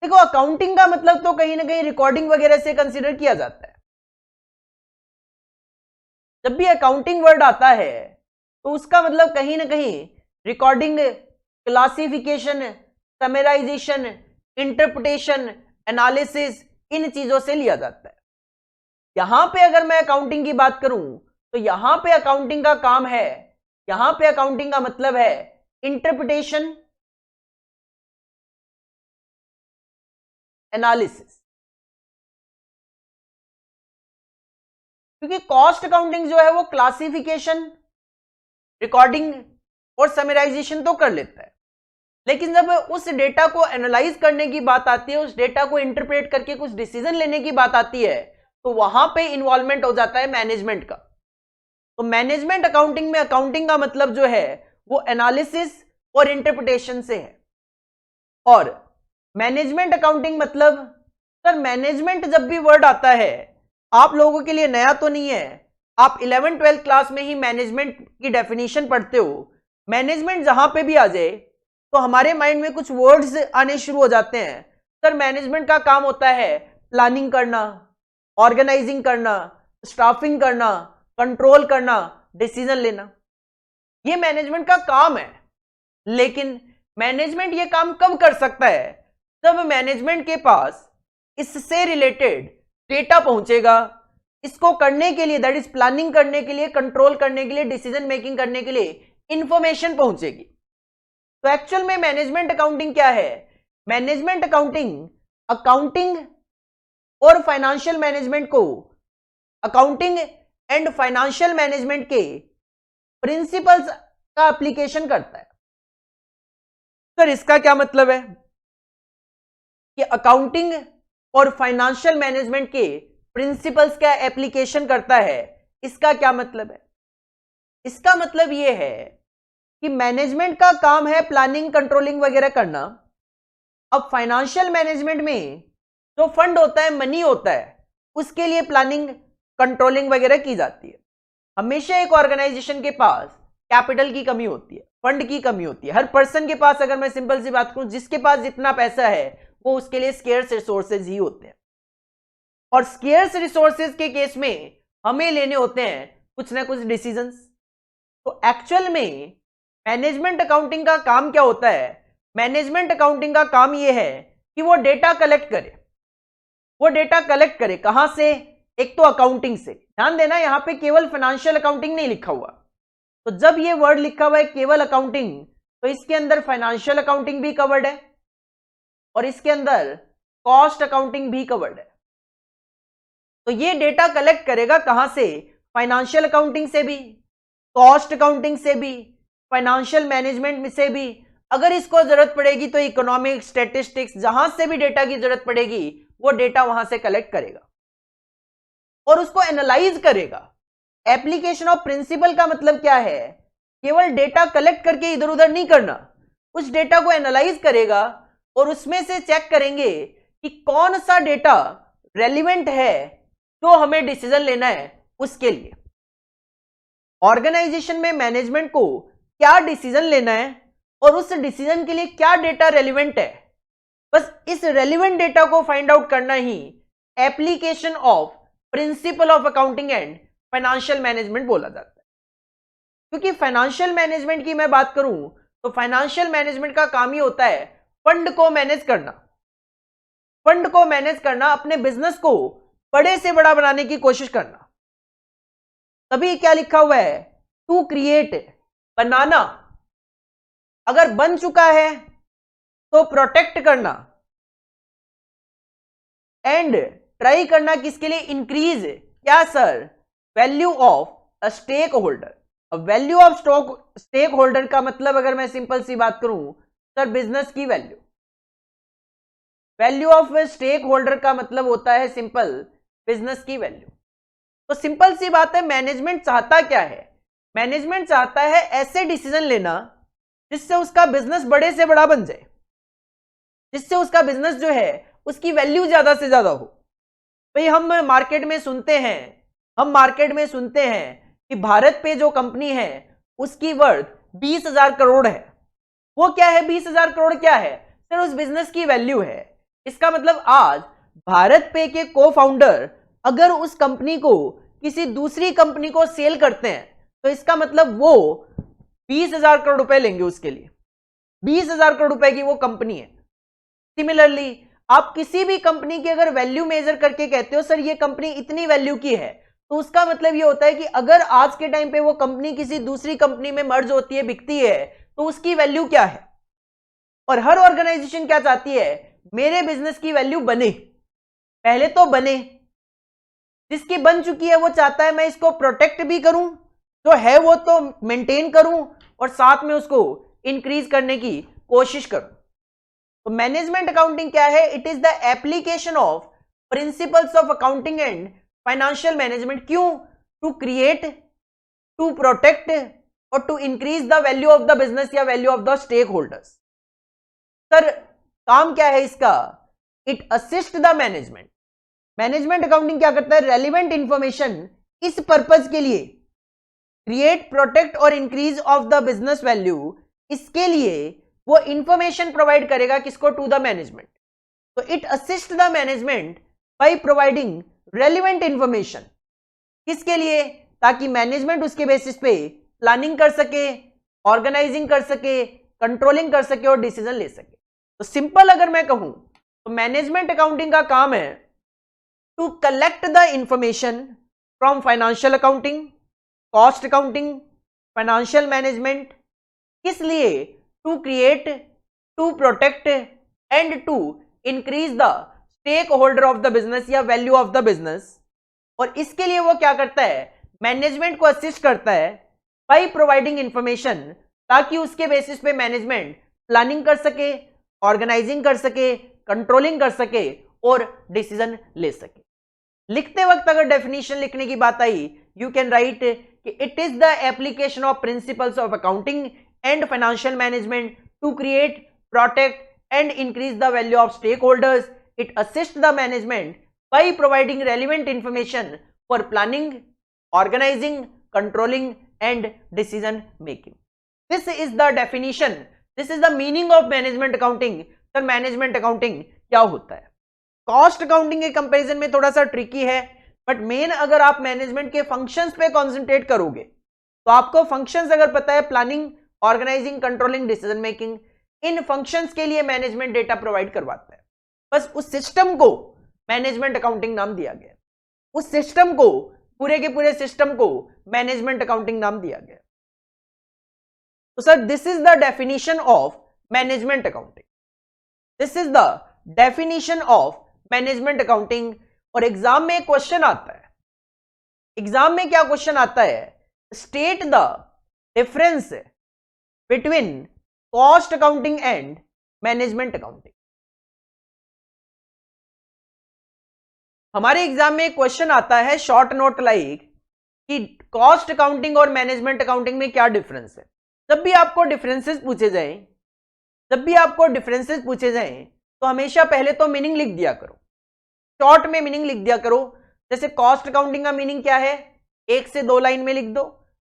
देखो अकाउंटिंग का मतलब तो कहीं ना कहीं रिकॉर्डिंग वगैरह से कंसीडर किया जाता है। जब भी अकाउंटिंग वर्ड आता है तो उसका मतलब कहीं ना कहीं recording, classification, summarization, interpretation, analysis, इन चीजों से लिया जाता है। यहां पे अगर मैं अकाउंटिंग की बात करूं तो यहां पे अकाउंटिंग का काम है, यहां पे अकाउंटिंग का मतलब है इंटरप्रिटेशन, एनालिसिस। क्योंकि कॉस्ट अकाउंटिंग जो है वो क्लासिफिकेशन, रिकॉर्डिंग और समराइजेशन तो कर लेता है, लेकिन जब उस डेटा को एनालाइज करने की बात आती है, उस डेटा को इंटरप्रेट करके कुछ डिसीजन लेने की बात आती है, तो वहां पे इन्वॉल्वमेंट हो जाता है मैनेजमेंट का। तो मैनेजमेंट अकाउंटिंग में अकाउंटिंग का मतलब जो है वो एनालिसिस और इंटरप्रिटेशन से है। और मैनेजमेंट अकाउंटिंग मतलब, सर मैनेजमेंट जब भी वर्ड आता है आप लोगों के लिए नया तो नहीं है, आप 11th-12th क्लास में ही मैनेजमेंट की डेफिनेशन पढ़ते हो। मैनेजमेंट जहां पे भी आ जाए तो हमारे माइंड में कुछ वर्ड्स आने शुरू हो जाते हैं। सर मैनेजमेंट का काम होता है प्लानिंग करना, ऑर्गेनाइजिंग करना, स्टाफिंग करना, कंट्रोल करना, डिसीजन लेना, ये मैनेजमेंट का काम है। लेकिन मैनेजमेंट ये काम कब कर सकता है, जब मैनेजमेंट के पास इससे रिलेटेड डेटा पहुंचेगा। इसको करने के लिए, दैट इज प्लानिंग करने के लिए, कंट्रोल करने के लिए, डिसीजन मेकिंग करने के लिए इंफॉर्मेशन पहुंचेगी। तो एक्चुअल में मैनेजमेंट अकाउंटिंग क्या है? मैनेजमेंट अकाउंटिंग अकाउंटिंग और फाइनेंशियल मैनेजमेंट को, अकाउंटिंग एंड फाइनेंशियल मैनेजमेंट के प्रिंसिपल्स का एप्लीकेशन करता है। सर इसका क्या मतलब है कि अकाउंटिंग और फाइनेंशियल मैनेजमेंट के प्रिंसिपल्स का एप्लीकेशन करता है? इसका क्या मतलब है? इसका मतलब यह है कि मैनेजमेंट का काम है प्लानिंग, कंट्रोलिंग वगैरह करना। अब फाइनेंशियल मैनेजमेंट में जो फंड होता है, मनी होता है, उसके लिए प्लानिंग, कंट्रोलिंग वगैरह की जाती है। हमेशा एक ऑर्गेनाइजेशन के पास कैपिटल की कमी होती है, फंड की कमी होती है। हर पर्सन के पास, अगर मैं सिंपल सी बात करूं, जिसके पास जितना पैसा है वो उसके लिए स्केर्स रिसोर्सेज ही होते हैं। और स्केर्स रिसोर्सेज के केस में हमें लेने होते हैं कुछ ना कुछ डिसीजंस। तो एक्चुअल में मैनेजमेंट अकाउंटिंग का काम क्या होता है? मैनेजमेंट अकाउंटिंग का काम यह है कि वो डेटा कलेक्ट करे। वो डेटा कलेक्ट करे कहां से? एक तो अकाउंटिंग से। ध्यान देना यहां पे केवल फाइनेंशियल अकाउंटिंग नहीं लिखा हुआ। तो जब ये वर्ड लिखा हुआ है केवल अकाउंटिंग, तो इसके अंदर फाइनेंशियल अकाउंटिंग भी कवर्ड है और इसके अंदर कॉस्ट अकाउंटिंग भी कवर्ड है। तो ये डेटा कलेक्ट करेगा कहां से? फाइनेंशियल अकाउंटिंग से भी, कॉस्ट अकाउंटिंग से भी, फाइनेंशियल मैनेजमेंट से भी, अगर इसको जरूरत पड़ेगी तो इकोनॉमिक्स, स्टैटिस्टिक्स, जहां से भी डेटा की जरूरत पड़ेगी वो डेटा वहां से कलेक्ट करेगा और उसको एनालाइज करेगा। एप्लीकेशन ऑफ प्रिंसिपल का मतलब क्या है? केवल डेटा कलेक्ट करके इधर उधर नहीं करना, उस डेटा को एनालाइज करेगा और उसमें से चेक करेंगे कि कौन सा डेटा रेलिवेंट है जो हमें डिसीजन लेना है उसके लिए। ऑर्गेनाइजेशन में मैनेजमेंट को क्या डिसीजन लेना है और उस डिसीजन के लिए क्या डेटा रेलिवेंट है, बस इस रेलिवेंट डेटा को फाइंड आउट करना ही application of principle of accounting and financial management बोला जाता है। क्योंकि फाइनेंशियल मैनेजमेंट की मैं बात करूं तो फाइनेंशियल मैनेजमेंट का काम ही होता है फंड को मैनेज करना, फंड को मैनेज करना, अपने बिजनेस को बड़े से बड़ा बनाने की कोशिश करना। तभी क्या लिखा हुआ है? टू क्रिएट, बनाना। अगर बन चुका है तो प्रोटेक्ट करना एंड ट्राई करना किसके लिए? इंक्रीज क्या sir? Value of a stakeholder. Value of stakeholder का मतलब अगर मैं सिंपल सी बात करूं सर, बिजनेस की value. Value of stakeholder का मतलब होता है सिंपल बिजनेस की वैल्यू। तो सिंपल सी बात है, मैनेजमेंट चाहता क्या है? मैनेजमेंट चाहता है ऐसे डिसीजन लेना जिससे उसका बिजनेस बड़े से बड़ा बन जाए, जिससे उसका बिजनेस जो है उसकी वैल्यू ज्यादा से ज्यादा हो। भाई हम मार्केट में सुनते हैं कि भारत पे जो कंपनी है उसकी वर्थ 20,000 करोड़ है। वो क्या है? 20,000 करोड़ क्या है सर? उस बिजनेस की वैल्यू है। इसका मतलब आज भारत पे के को फाउंडर अगर उस कंपनी को किसी दूसरी कंपनी को सेल करते हैं तो इसका मतलब वो 20,000 करोड़ रुपए लेंगे उसके लिए। 20,000 करोड़ रुपए की वो कंपनी है। सिमिलरली आप किसी भी कंपनी की अगर वैल्यू मेजर करके कहते हो सर ये कंपनी इतनी वैल्यू की है, तो उसका मतलब ये होता है कि अगर आज के टाइम पे वो कंपनी किसी दूसरी कंपनी में मर्ज होती है, बिकती है, तो उसकी वैल्यू क्या है। और हर ऑर्गेनाइजेशन क्या चाहती है? मेरे बिजनेस की वैल्यू बने, पहले तो बने, जिसकी बन चुकी है वो चाहता है मैं इसको प्रोटेक्ट भी करूं, जो है वो तो मेंटेन करूं और साथ में उसको इंक्रीज करने की कोशिश करूं। तो मैनेजमेंट अकाउंटिंग क्या है? It is the application of principles of accounting and financial management. क्यों? टू क्रिएट, टू प्रोटेक्ट और to increase the value of the business या value of the stakeholders. Sir काम क्या है इसका? It assist the management. Management accounting क्या करता है? रेलिवेंट इंफॉर्मेशन इस पर्पज के लिए क्रिएट, प्रोटेक्ट और increase of the business value, इसके लिए वो इंफॉर्मेशन प्रोवाइड करेगा किसको? To the management. तो it assist the management by providing relevant information. किसके लिए? ताकि मैनेजमेंट उसके बेसिस पे प्लानिंग कर सके, ऑर्गेनाइजिंग कर सके, कंट्रोलिंग कर सके और डिसीजन ले सके। तो सिंपल अगर मैं कहूं तो मैनेजमेंट अकाउंटिंग का काम है to collect the information from financial accounting, cost accounting, financial management. किस लिए? To create, to protect and to increase the stakeholder of the business या वैल्यू ऑफ द बिजनेस। और इसके लिए वो क्या करता है? मैनेजमेंट को असिस्ट करता है बाय प्रोवाइडिंग इंफॉर्मेशन, ताकि उसके बेसिस पे मैनेजमेंट प्लानिंग कर सके, ऑर्गेनाइजिंग कर सके, कंट्रोलिंग कर सके और डिसीजन ले सके। लिखते वक्त अगर डेफिनेशन लिखने की बात आई, यू कैन राइट कि it is the application of principles of accounting and financial management to create, protect and increase the value of stakeholders. It assist the management by providing relevant information for planning, organizing, controlling and decision making. This is the definition, this is the meaning of management accounting. Sir management accounting क्या होता है? Cost accounting के comparison में थोड़ा सा tricky है, but main अगर आप मैनेजमेंट के फंक्शंस पे कॉन्सेंट्रेट करोगे तो आपको फंक्शंस अगर पता है, planning, organising, controlling, decision making, इन फंक्शंस के लिए मैनेजमेंट डेटा प्रोवाइड करवाता है। बस उस सिस्टम को मैनेजमेंट अकाउंटिंग नाम दिया गया, उस सिस्टम को, पूरे के पूरे सिस्टम को मैनेजमेंट अकाउंटिंग नाम दिया गया। तो sir this is the definition of management accounting, this is the definition of management accounting. और एग्जाम में एक क्वेश्चन आता है एग्जाम में क्या क्वेश्चन आता है, state the difference between cost accounting and management accounting. हमारे एग्जाम में एक क्वेश्चन आता है शॉर्ट नोट लाइक कि कॉस्ट अकाउंटिंग और मैनेजमेंट अकाउंटिंग में क्या डिफरेंस है। जब भी आपको डिफरेंसेस पूछे जाएं तो हमेशा पहले तो मीनिंग लिख दिया करो, शॉर्ट में मीनिंग लिख दिया करो। जैसे कॉस्ट अकाउंटिंग का मीनिंग क्या है, 1 से 2 लाइन में लिख दो।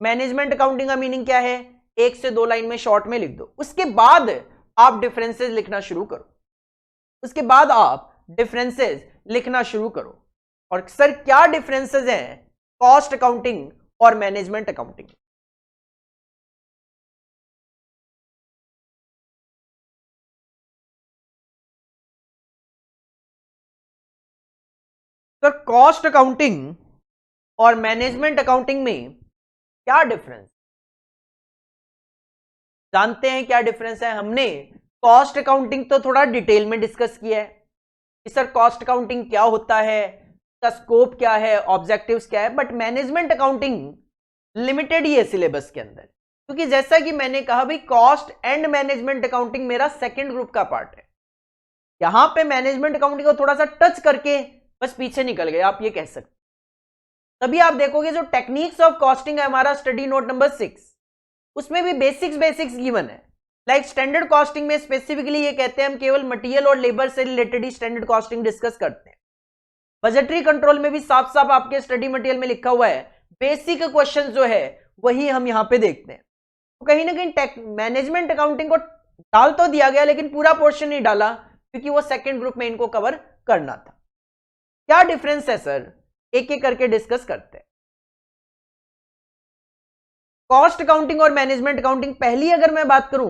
मैनेजमेंट अकाउंटिंग का मीनिंग क्या है, 1 से 2 लाइन में शॉर्ट में लिख दो। उसके बाद आप डिफरेंसेस लिखना शुरू करो। और सर क्या डिफरेंसेस हैं कॉस्ट अकाउंटिंग और management accounting. Sir cost accounting और मैनेजमेंट अकाउंटिंग में क्या डिफरेंस, जानते हैं क्या डिफरेंस है। हमने कॉस्ट अकाउंटिंग तो थोड़ा डिटेल में डिस्कस किया है कि सर कॉस्ट अकाउंटिंग क्या होता है, उसका स्कोप क्या है, ऑब्जेक्टिव्स क्या है। बट मैनेजमेंट अकाउंटिंग लिमिटेड ही है सिलेबस के अंदर, क्योंकि जैसा कि मैंने कहा भाई कॉस्ट एंड मैनेजमेंट अकाउंटिंग मेरा सेकंड ग्रुप का पार्ट है। यहां पे मैनेजमेंट अकाउंटिंग को थोड़ा सा टच करके बस पीछे निकल गए, आप ये कह सकते। तभी आप देखोगे जो टेक्निक्स ऑफ कॉस्टिंग है हमारा स्टडी नोट नंबर 6, उसमें भी बेसिक्स गिवन है। लाइक स्टैंडर्ड कॉस्टिंग में स्पेसिफिकली ये कहते हैं हम केवल मटेरियल और लेबर से रिलेटेड ही स्टैंडर्ड कॉस्टिंग डिस्कस करते हैं। बजटरी कंट्रोल में भी साफ साफ आपके स्टडी मटेरियल में लिखा हुआ है, बेसिक क्वेश्चन जो है वही हम यहां पे देखते हैं। तो कहीं ना कहीं मैनेजमेंट अकाउंटिंग को डाल तो दिया गया लेकिन पूरा पोर्शन नहीं डाला, क्योंकि वो सेकंड ग्रुप में इनको कवर करना था। क्या डिफरेंस है सर, एक एक करके डिस्कस करते हैं। कॉस्ट अकाउंटिंग और मैनेजमेंट अकाउंटिंग, पहली अगर मैं बात करूं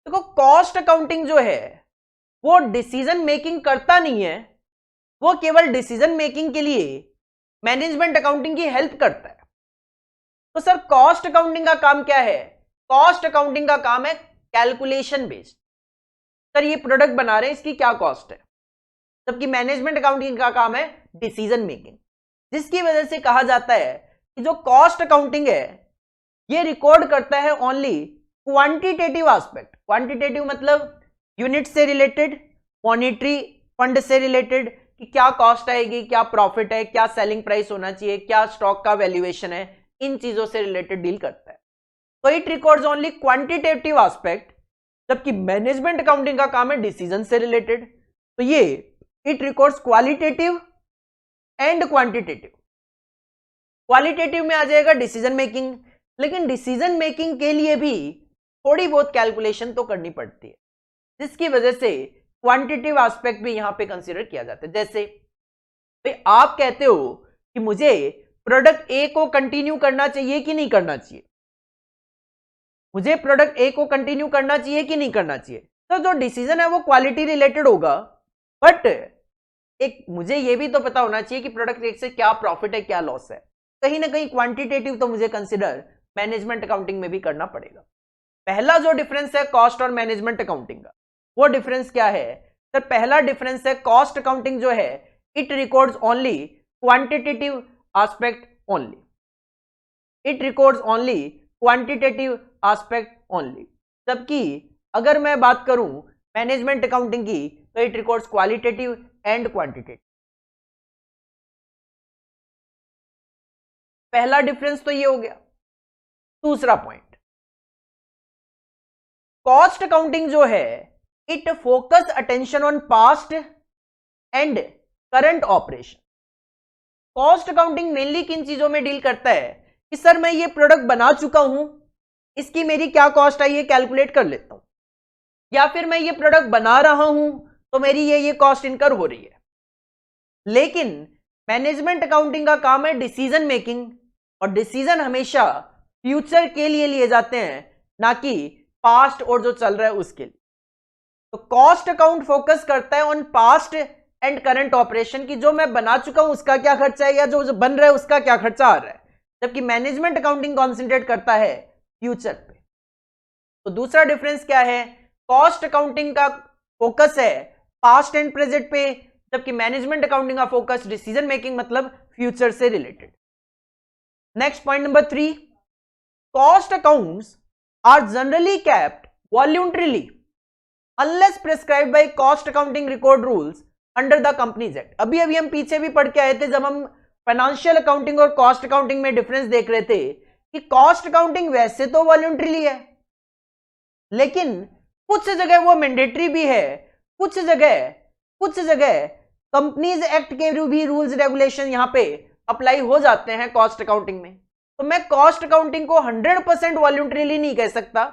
देखो कॉस्ट अकाउंटिंग जो है वो डिसीजन मेकिंग करता नहीं है, वो केवल डिसीजन मेकिंग के लिए मैनेजमेंट अकाउंटिंग की हेल्प करता है। तो सर कॉस्ट अकाउंटिंग का काम क्या है, कॉस्ट अकाउंटिंग का काम है कैलकुलेशन बेस्ड। सर ये प्रोडक्ट बना रहे हैं, इसकी क्या कॉस्ट है, जबकि मैनेजमेंट अकाउंटिंग का काम है डिसीजन मेकिंग, जिसकी वजह से कहा जाता है कि जो कॉस्ट अकाउंटिंग है ये रिकॉर्ड करता है ओनली क्वांटिटेटिव एस्पेक्ट। क्वांटिटेटिव मतलब यूनिट से रिलेटेड, मॉनेटरी फंड से रिलेटेड कि क्या कॉस्ट आएगी, क्या प्रॉफिट है, क्या सेलिंग प्राइस होना चाहिए, क्या स्टॉक का वैल्यूएशन है, इन चीजों से रिलेटेड डील करता है। तो it records only quantitative aspect, जबकि मैनेजमेंट अकाउंटिंग का काम है डिसीजन से रिलेटेड। तो ये it records qualitative and quantitative. Qualitative में आ जाएगा डिसीजन मेकिंग, लेकिन डिसीजन मेकिंग के लिए भी थोड़ी बहुत कैलकुलेशन तो करनी पड़ती है, जिसकी वजह से क्वांटिटेटिव एस्पेक्ट भी यहां पे कंसीडर किया जाता है। जैसे भाई आप कहते हो कि मुझे प्रोडक्ट ए को कंटिन्यू करना चाहिए कि नहीं करना चाहिए, मुझे प्रोडक्ट ए को कंटिन्यू करना चाहिए कि नहीं करना चाहिए, तो जो डिसीजन है वो क्वालिटी रिलेटेड होगा। बट एक मुझे ये भी तो पता होना चाहिए कि प्रोडक्ट ए से क्या प्रॉफिट है, क्या लॉस है। कहीं ना कहीं क्वांटिटेटिव तो मुझे कंसिडर मैनेजमेंट अकाउंटिंग में भी करना पड़ेगा। पहला जो डिफरेंस है कॉस्ट और मैनेजमेंट अकाउंटिंग का, वो डिफरेंस क्या है सर, पहला डिफरेंस है कॉस्ट अकाउंटिंग जो है it records only quantitative aspect only, it records only quantitative aspect only. जबकि अगर मैं बात करूं मैनेजमेंट अकाउंटिंग की तो it records qualitative and quantitative. पहला डिफरेंस तो ये हो गया। दूसरा पॉइंट, कॉस्ट अकाउंटिंग जो है it focus attention on past and current operation. Cost accounting mainly किन चीजों में डील करता है कि सर मैं ये प्रोडक्ट बना चुका हूं, इसकी मेरी क्या कॉस्ट आई है कैलकुलेट कर लेता हूं, या फिर मैं ये प्रोडक्ट बना रहा हूं तो मेरी ये कॉस्ट इनकर हो रही है। लेकिन मैनेजमेंट अकाउंटिंग का काम है डिसीजन मेकिंग, और डिसीजन हमेशा फ्यूचर के लिए लिए जाते हैं, ना कि पास्ट और जो चल रहा है उसके लिए। तो कॉस्ट अकाउंट फोकस करता है on past and current operation की, जो मैं बना चुका हूं उसका क्या खर्चा है या जो बन रहा है उसका क्या खर्चा आ रहा है, जबकि मैनेजमेंट अकाउंटिंग कॉन्सेंट्रेट करता है फ्यूचर पे। तो दूसरा डिफरेंस क्या है, कॉस्ट अकाउंटिंग का फोकस है पास्ट एंड प्रेजेंट पे, जबकि मैनेजमेंट अकाउंटिंग का फोकस डिसीजन मेकिंग मतलब फ्यूचर से related. Next point number 3, cost accounts are generally kept voluntarily unless prescribed by cost accounting record rules under the companies act. अभी हम पीछे भी पढ़ के आए थे जब हम फाइनेंशियल अकाउंटिंग और कॉस्ट अकाउंटिंग में डिफरेंस देख रहे थे कि कॉस्ट अकाउंटिंग वैसे तो वॉल्यूंटरीली है, लेकिन कुछ जगह वो मैंडेटरी भी है, कुछ जगह कंपनीज एक्ट के भी रूल्स रेगुलेशन यहां पे अप्लाई हो जाते हैं कॉस्ट अकाउंटिंग में। तो मैं कॉस्ट अकाउंटिंग को 100% वॉल्यूंटरीली नहीं कह सकता,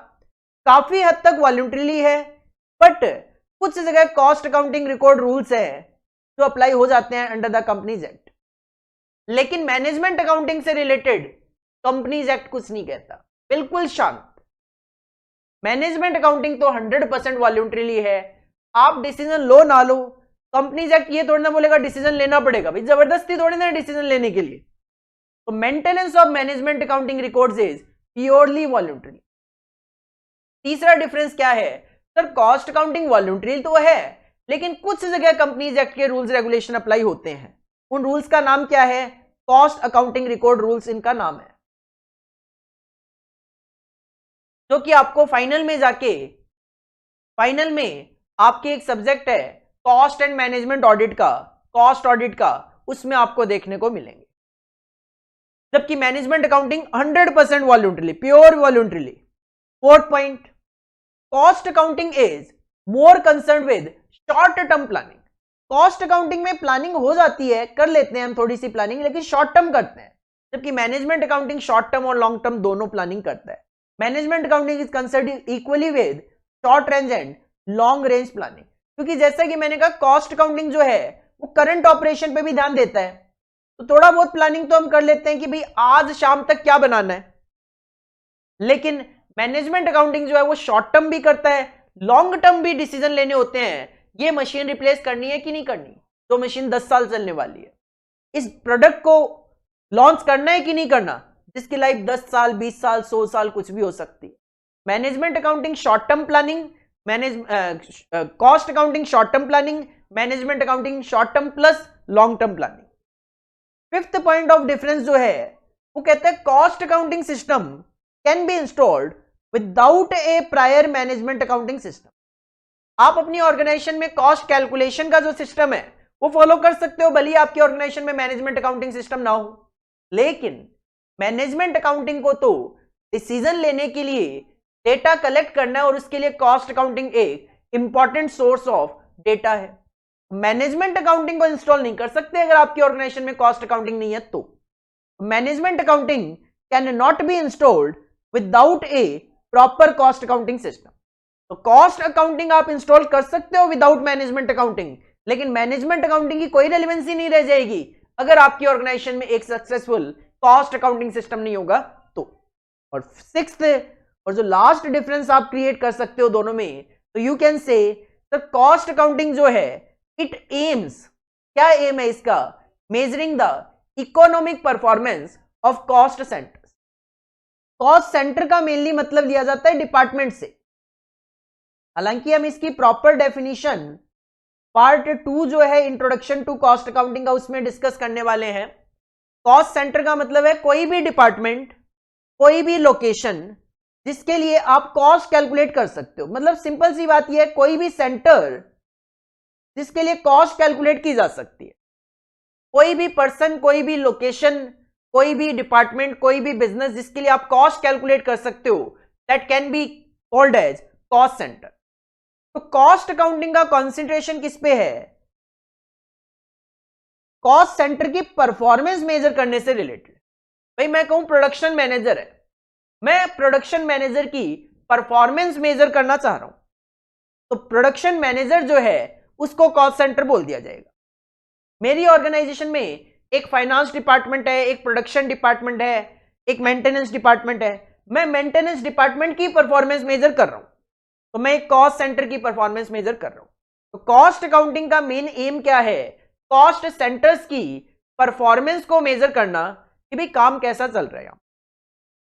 काफी हद तक वॉल्यूंटरीली है, बट कुछ जगह कॉस्ट अकाउंटिंग रिकॉर्ड रूल्स है जो अप्लाई हो जाते हैं अंडर द कंपनीज एक्ट। लेकिन मैनेजमेंट अकाउंटिंग से रिलेटेड कंपनीज एक्ट कुछ नहीं कहता, बिल्कुल शांत। मैनेजमेंट अकाउंटिंग तो 100% वॉल्यूंटरीली है, आप डिसीजन लो ना लो, कंपनीज एक्ट ये थोड़ी ना बोलेगा डिसीजन लेना पड़ेगा, भाई जबरदस्ती थोड़ी ना डिसीजन लेने के लिए। तो maintenance of management accounting records is purely voluntary. तीसरा डिफरेंस क्या है सर, कॉस्ट अकाउंटिंग वॉल्यूंटरी तो है, लेकिन कुछ जगह कंपनीज एक्ट के रूल्स रेगुलेशन अप्लाई होते हैं। उन रूल्स का नाम क्या है, कॉस्ट अकाउंटिंग रिकॉर्ड रूल्स इनका नाम है, जो कि आपको फाइनल में आपके एक सब्जेक्ट है कॉस्ट एंड मैनेजमेंट ऑडिट का, कॉस्ट ऑडिट का, उसमें आपको देखने को मिलेंगे। जबकि management accounting 100% voluntarily, pure voluntarily. Fourth point, cost accounting is more concern with short term planning. Cost accounting में प्लानिंग हो जाती है, कर लेते हैं हम थोड़ी सी प्लानिंग, लेकिन शॉर्ट टर्म करते हैं, जबकि मैनेजमेंट अकाउंटिंग शॉर्ट टर्म और लॉन्ग टर्म दोनों प्लानिंग करता है। Management accounting is concern equally with short range and long range planning, क्योंकि जैसा कि मैंने कहा कॉस्ट अकाउंटिंग जो है वो करंट ऑपरेशन पे भी ध्यान देता है। तो थोड़ा बहुत प्लानिंग तो हम कर लेते हैं कि भाई आज शाम तक क्या बनाना है, लेकिन मैनेजमेंट अकाउंटिंग जो है वो शॉर्ट टर्म भी करता है, लॉन्ग टर्म भी डिसीजन लेने होते हैं। ये मशीन रिप्लेस करनी है कि नहीं करनी, तो मशीन 10 साल चलने वाली है, इस प्रोडक्ट को लॉन्च करना है कि नहीं करना, जिसकी लाइफ 10 साल 20 साल 100 साल कुछ भी हो सकती है। Management accounting short term planning, cost accounting short term planning, management accounting short term plus long term planning. Fifth point of difference जो है वो कहते हैं cost accounting system can be installed without A prior management accounting system. आप अपनी organisation में cost calculation का जो सिस्टम है वो फॉलो कर सकते हो, भले आपकी ऑर्गेनाइजेशन में मैनेजमेंट अकाउंटिंग सिस्टम ना हो। लेकिन मैनेजमेंट अकाउंटिंग को तो डिसीजन लेने के लिए डेटा कलेक्ट करना है, और उसके लिए कॉस्ट अकाउंटिंग एक इंपॉर्टेंट सोर्स ऑफ डेटा है। मैनेजमेंट अकाउंटिंग को इंस्टॉल नहीं कर सकते अगर आपकी ऑर्गेनाइजेशन में कॉस्ट अकाउंटिंग नहीं है। तो management accounting can not be installed without A proper cost accounting system. तो कॉस्ट अकाउंटिंग आप इंस्टॉल कर सकते हो विदाउट मैनेजमेंट अकाउंटिंग, लेकिन मैनेजमेंट अकाउंटिंग की कोई रेलेवेंसी नहीं रह जाएगी अगर आपकी ऑर्गेनाइजेशन में एक सक्सेसफुल कॉस्ट अकाउंटिंग सिस्टम नहीं होगा तो। और सिक्स्थ और जो लास्ट डिफरेंस आप क्रिएट कर सकते हो दोनों में, तो यू कैन से द कॉस्ट अकाउंटिंग जो है इट एम्स, क्या एम है इसका, measuring the economic performance of cost centres. Cost centre का मेनली मतलब लिया जाता है डिपार्टमेंट से, हालांकि हम इसकी प्रॉपर डेफिनेशन पार्ट 2 जो है इंट्रोडक्शन टू कॉस्ट अकाउंटिंग का उसमें डिस्कस करने वाले हैं। कॉस्ट सेंटर का मतलब है कोई भी डिपार्टमेंट, कोई भी लोकेशन जिसके लिए आप कॉस्ट कैलकुलेट कर सकते हो। मतलब सिंपल सी बात यह है, कोई भी सेंटर जिसके लिए कॉस्ट कैलकुलेट की जा सकती है, कोई भी पर्सन, कोई भी लोकेशन, कोई भी डिपार्टमेंट, कोई भी बिजनेस जिसके लिए आप कॉस्ट कैलकुलेट कर सकते हो, that can be called as cost centre. तो कॉस्ट अकाउंटिंग का कॉन्सेंट्रेशन किस पे है, कॉस्ट सेंटर की परफॉर्मेंस मेजर करने से रिलेटेड। भाई मैं कहूं प्रोडक्शन मैनेजर है, मैं प्रोडक्शन मैनेजर की परफॉर्मेंस मेजर करना चाह रहा हूं, तो प्रोडक्शन मैनेजर जो है उसको कॉस्ट सेंटर बोल दिया जाएगा। मेरी ऑर्गेनाइजेशन में एक फाइनेंस डिपार्टमेंट है, एक प्रोडक्शन डिपार्टमेंट है, एक मेंटेनेंस डिपार्टमेंट है। मैं मेंटेनेंस डिपार्टमेंट की परफॉर्मेंस मेजर कर रहा हूं, तो मैं एक कॉस्ट सेंटर की परफॉर्मेंस मेजर कर रहा हूं। तो कॉस्ट अकाउंटिंग का मेन एम क्या है, कॉस्ट सेंटर्स की परफॉर्मेंस को मेजर करना कि भाई काम कैसा चल रहा है।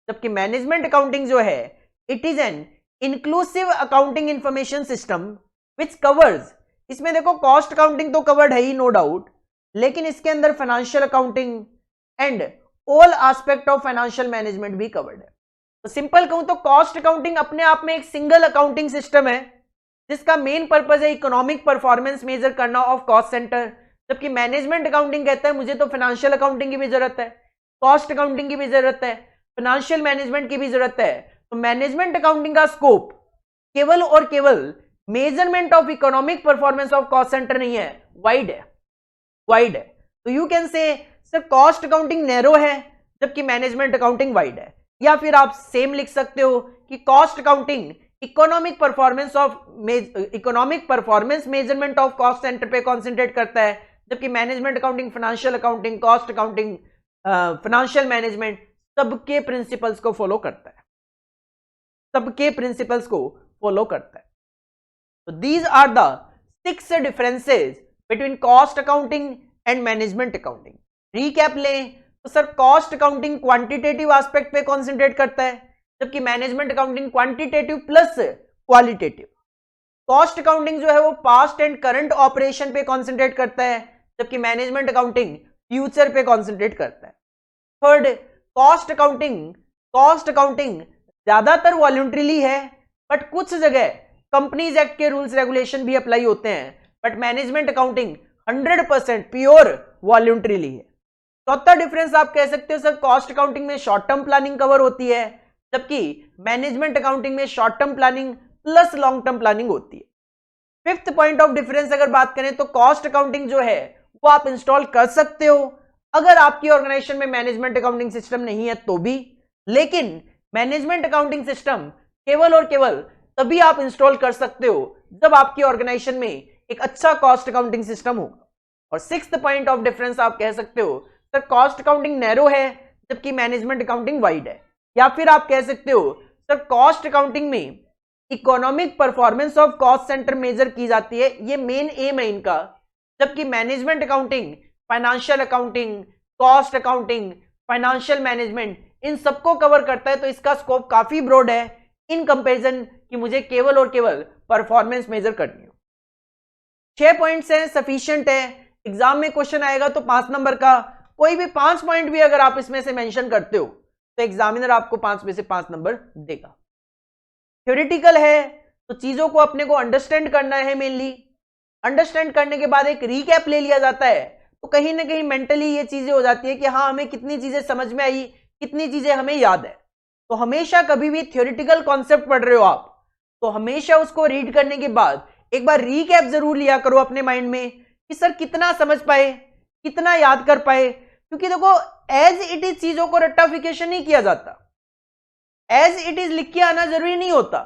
जबकि मैनेजमेंट अकाउंटिंग जो है it is an inclusive accounting information system which covers, इसमें देखो कॉस्ट अकाउंटिंग तो कवर्ड है ही नो डाउट, लेकिन इसके अंदर financial accounting and all aspect of financial management भी कवर्ड है। तो सिंपल कहूं तो कॉस्ट अकाउंटिंग अपने आप में एक सिंगल अकाउंटिंग सिस्टम है जिसका मेन पर्पस है इकोनॉमिक परफॉर्मेंस मेजर करना ऑफ कॉस्ट सेंटर, जबकि मैनेजमेंट अकाउंटिंग कहता है मुझे तो फाइनेंशियल अकाउंटिंग की भी जरूरत है, कॉस्ट अकाउंटिंग की भी जरूरत है, फाइनेंशियल मैनेजमेंट की भी जरूरत है। तो मैनेजमेंट अकाउंटिंग का स्कोप केवल और केवल measurement of economic performance of cost centre नहीं है, वाइड है, वाइड है। तो you can say sir cost accounting narrow है जबकि मैनेजमेंट अकाउंटिंग वाइड है, या फिर आप सेम लिख सकते हो कि cost accounting economic performance measurement of cost centre पे कॉन्सेंट्रेट करता है, जबकि management accounting financial accounting, cost accounting, financial management सबके प्रिंसिपल्स को फॉलो करता है, सबके प्रिंसिपल्स को फॉलो करता है। तो these are the 6 differences between cost accounting and management accounting. Recap लें तो sir cost accounting quantitative aspect पे कॉन्सेंट्रेट करता है, जबकि management accounting quantitative plus qualitative. Cost accounting जो है वो पास्ट एंड करंट ऑपरेशन पे कॉन्सेंट्रेट करता है, जबकि मैनेजमेंट अकाउंटिंग फ्यूचर पे कॉन्सेंट्रेट करता है। थर्ड, कॉस्ट अकाउंटिंग ज्यादातर वॉलंटरीली है, बट कुछ जगह कंपनीज एक्ट के रूल्स रेगुलेशन भी अप्लाई होते हैं, but management accounting 100% pure voluntarily है। चौथा डिफरेंस आप कह सकते हो सर कॉस्ट अकाउंटिंग में शॉर्ट टर्म प्लानिंग कवर होती है, जबकि मैनेजमेंट अकाउंटिंग में short term planning plus long term planning होती है। फिफ्थ पॉइंट ऑफ डिफरेंस अगर बात करें तो कॉस्ट अकाउंटिंग जो है वो आप इंस्टॉल कर सकते हो अगर आपकी ऑर्गेनाइजेशन में मैनेजमेंट अकाउंटिंग सिस्टम नहीं है तो भी, लेकिन मैनेजमेंट अकाउंटिंग सिस्टम केवल और केवल तभी आप इंस्टॉल कर सकते हो जब आपकी ऑर्गेनाइजेशन में एक अच्छा कॉस्ट अकाउंटिंग सिस्टम होगा। और सिक्स्थ पॉइंट ऑफ डिफरेंस आप कह सकते हो सर कॉस्ट अकाउंटिंग नैरो है जबकि मैनेजमेंट अकाउंटिंग वाइड है, या फिर आप कह सकते हो सर कॉस्ट अकाउंटिंग में economic performance of cost centre measure की जाती है, ये मेन एम है इनका, जबकि management accounting financial accounting, cost accounting, financial management इन सबको कवर करता है। तो इसका स्कोप काफी ब्रॉड है इन कंपैरिजन कि मुझे केवल और केवल परफॉर्मेंस मेजर करनी हो। 6 पॉइंट्स हैं, सफिशिएंट है। एग्जाम में क्वेश्चन आएगा तो 5 नंबर का कोई भी 5 पॉइंट भी अगर आप इसमें से मेंशन करते हो तो एग्जामिनर आपको 5 में से 5 नंबर देगा। थ्योरेटिकल है तो चीजों को अपने को अंडरस्टैंड करना है, मेनली अंडरस्टैंड करने के बाद एक रीकैप ले लिया जाता है, तो कहीं ना कहीं मेंटली ये चीजें हो जाती है कि हाँ हमें कितनी चीजें समझ में आई, कितनी चीजें हमें याद है। तो हमेशा कभी भी थ्योरेटिकल कॉन्सेप्ट पढ़ रहे हो आप तो हमेशा उसको रीड करने के बाद एक बार रीकैप जरूर लिया करो अपने माइंड में कि सर कितना समझ पाए, कितना याद कर पाए, क्योंकि देखो एज इट इज चीजों को रट्टाफिकेशन नहीं किया जाता, एज इट इज लिख के आना जरूरी नहीं होता।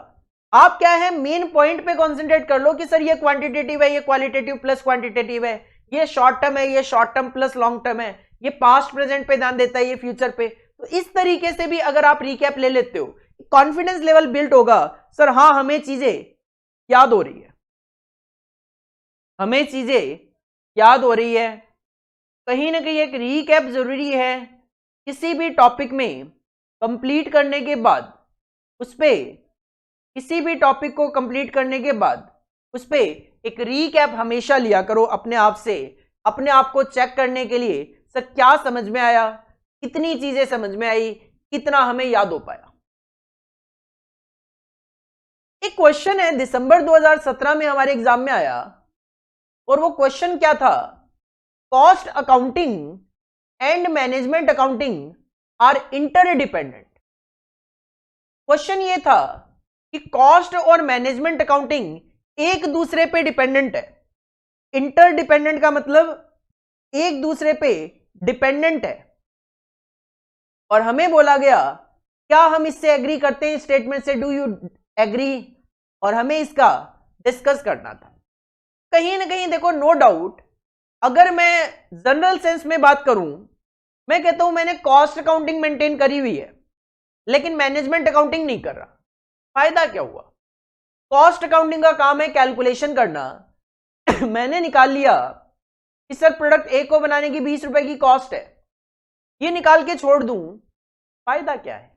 आप क्या है मेन पॉइंट पे कॉन्सेंट्रेट कर लो कि सर ये क्वांटिटेटिव है, ये क्वालिटेटिव प्लस क्वांटिटेटिव है, ये शॉर्ट टर्म है, ये short term plus long term है, ये पास्ट प्रेजेंट पे ध्यान देता है, ये फ्यूचर पे। तो इस तरीके से भी अगर आप रिकैप ले लेते हो कॉन्फिडेंस लेवल बिल्ड होगा, सर हाँ हमें चीजें याद हो रही है, हमें चीजें याद हो रही है। कहीं ना कहीं एक रीकैप जरूरी है किसी भी टॉपिक में कंप्लीट करने के बाद, उस पे किसी भी टॉपिक को कंप्लीट करने के बाद उस पे एक रीकैप हमेशा लिया करो अपने आप से, अपने आप को चेक करने के लिए सर क्या समझ में आया, कितनी चीजें समझ में आई, कितना हमें याद हो पाया। एक क्वेश्चन है दिसंबर 2017 में हमारे एग्जाम में आया और वो क्वेश्चन क्या था, cost accounting and management accounting are interdependent. Question ये था कि कॉस्ट और मैनेजमेंट अकाउंटिंग एक दूसरे पे डिपेंडेंट है। इंटरडिपेंडेंट का मतलब एक दूसरे पे डिपेंडेंट है, और हमें बोला गया क्या हम इससे एग्री करते हैं स्टेटमेंट से, डू यू एग्री, और हमें इसका डिस्कस करना था। कहीं ना कहीं देखो नो डाउट अगर मैं जनरल सेंस में बात करूं, मैं कहता हूं मैंने कॉस्ट अकाउंटिंग मेंटेन करी हुई है लेकिन मैनेजमेंट अकाउंटिंग नहीं कर रहा, फायदा क्या हुआ? कॉस्ट अकाउंटिंग का काम है कैलकुलेशन करना मैंने निकाल लिया कि सर प्रोडक्ट ए को बनाने की 20 रुपए की कॉस्ट है, ये निकाल के छोड़ दूं, फायदा क्या है?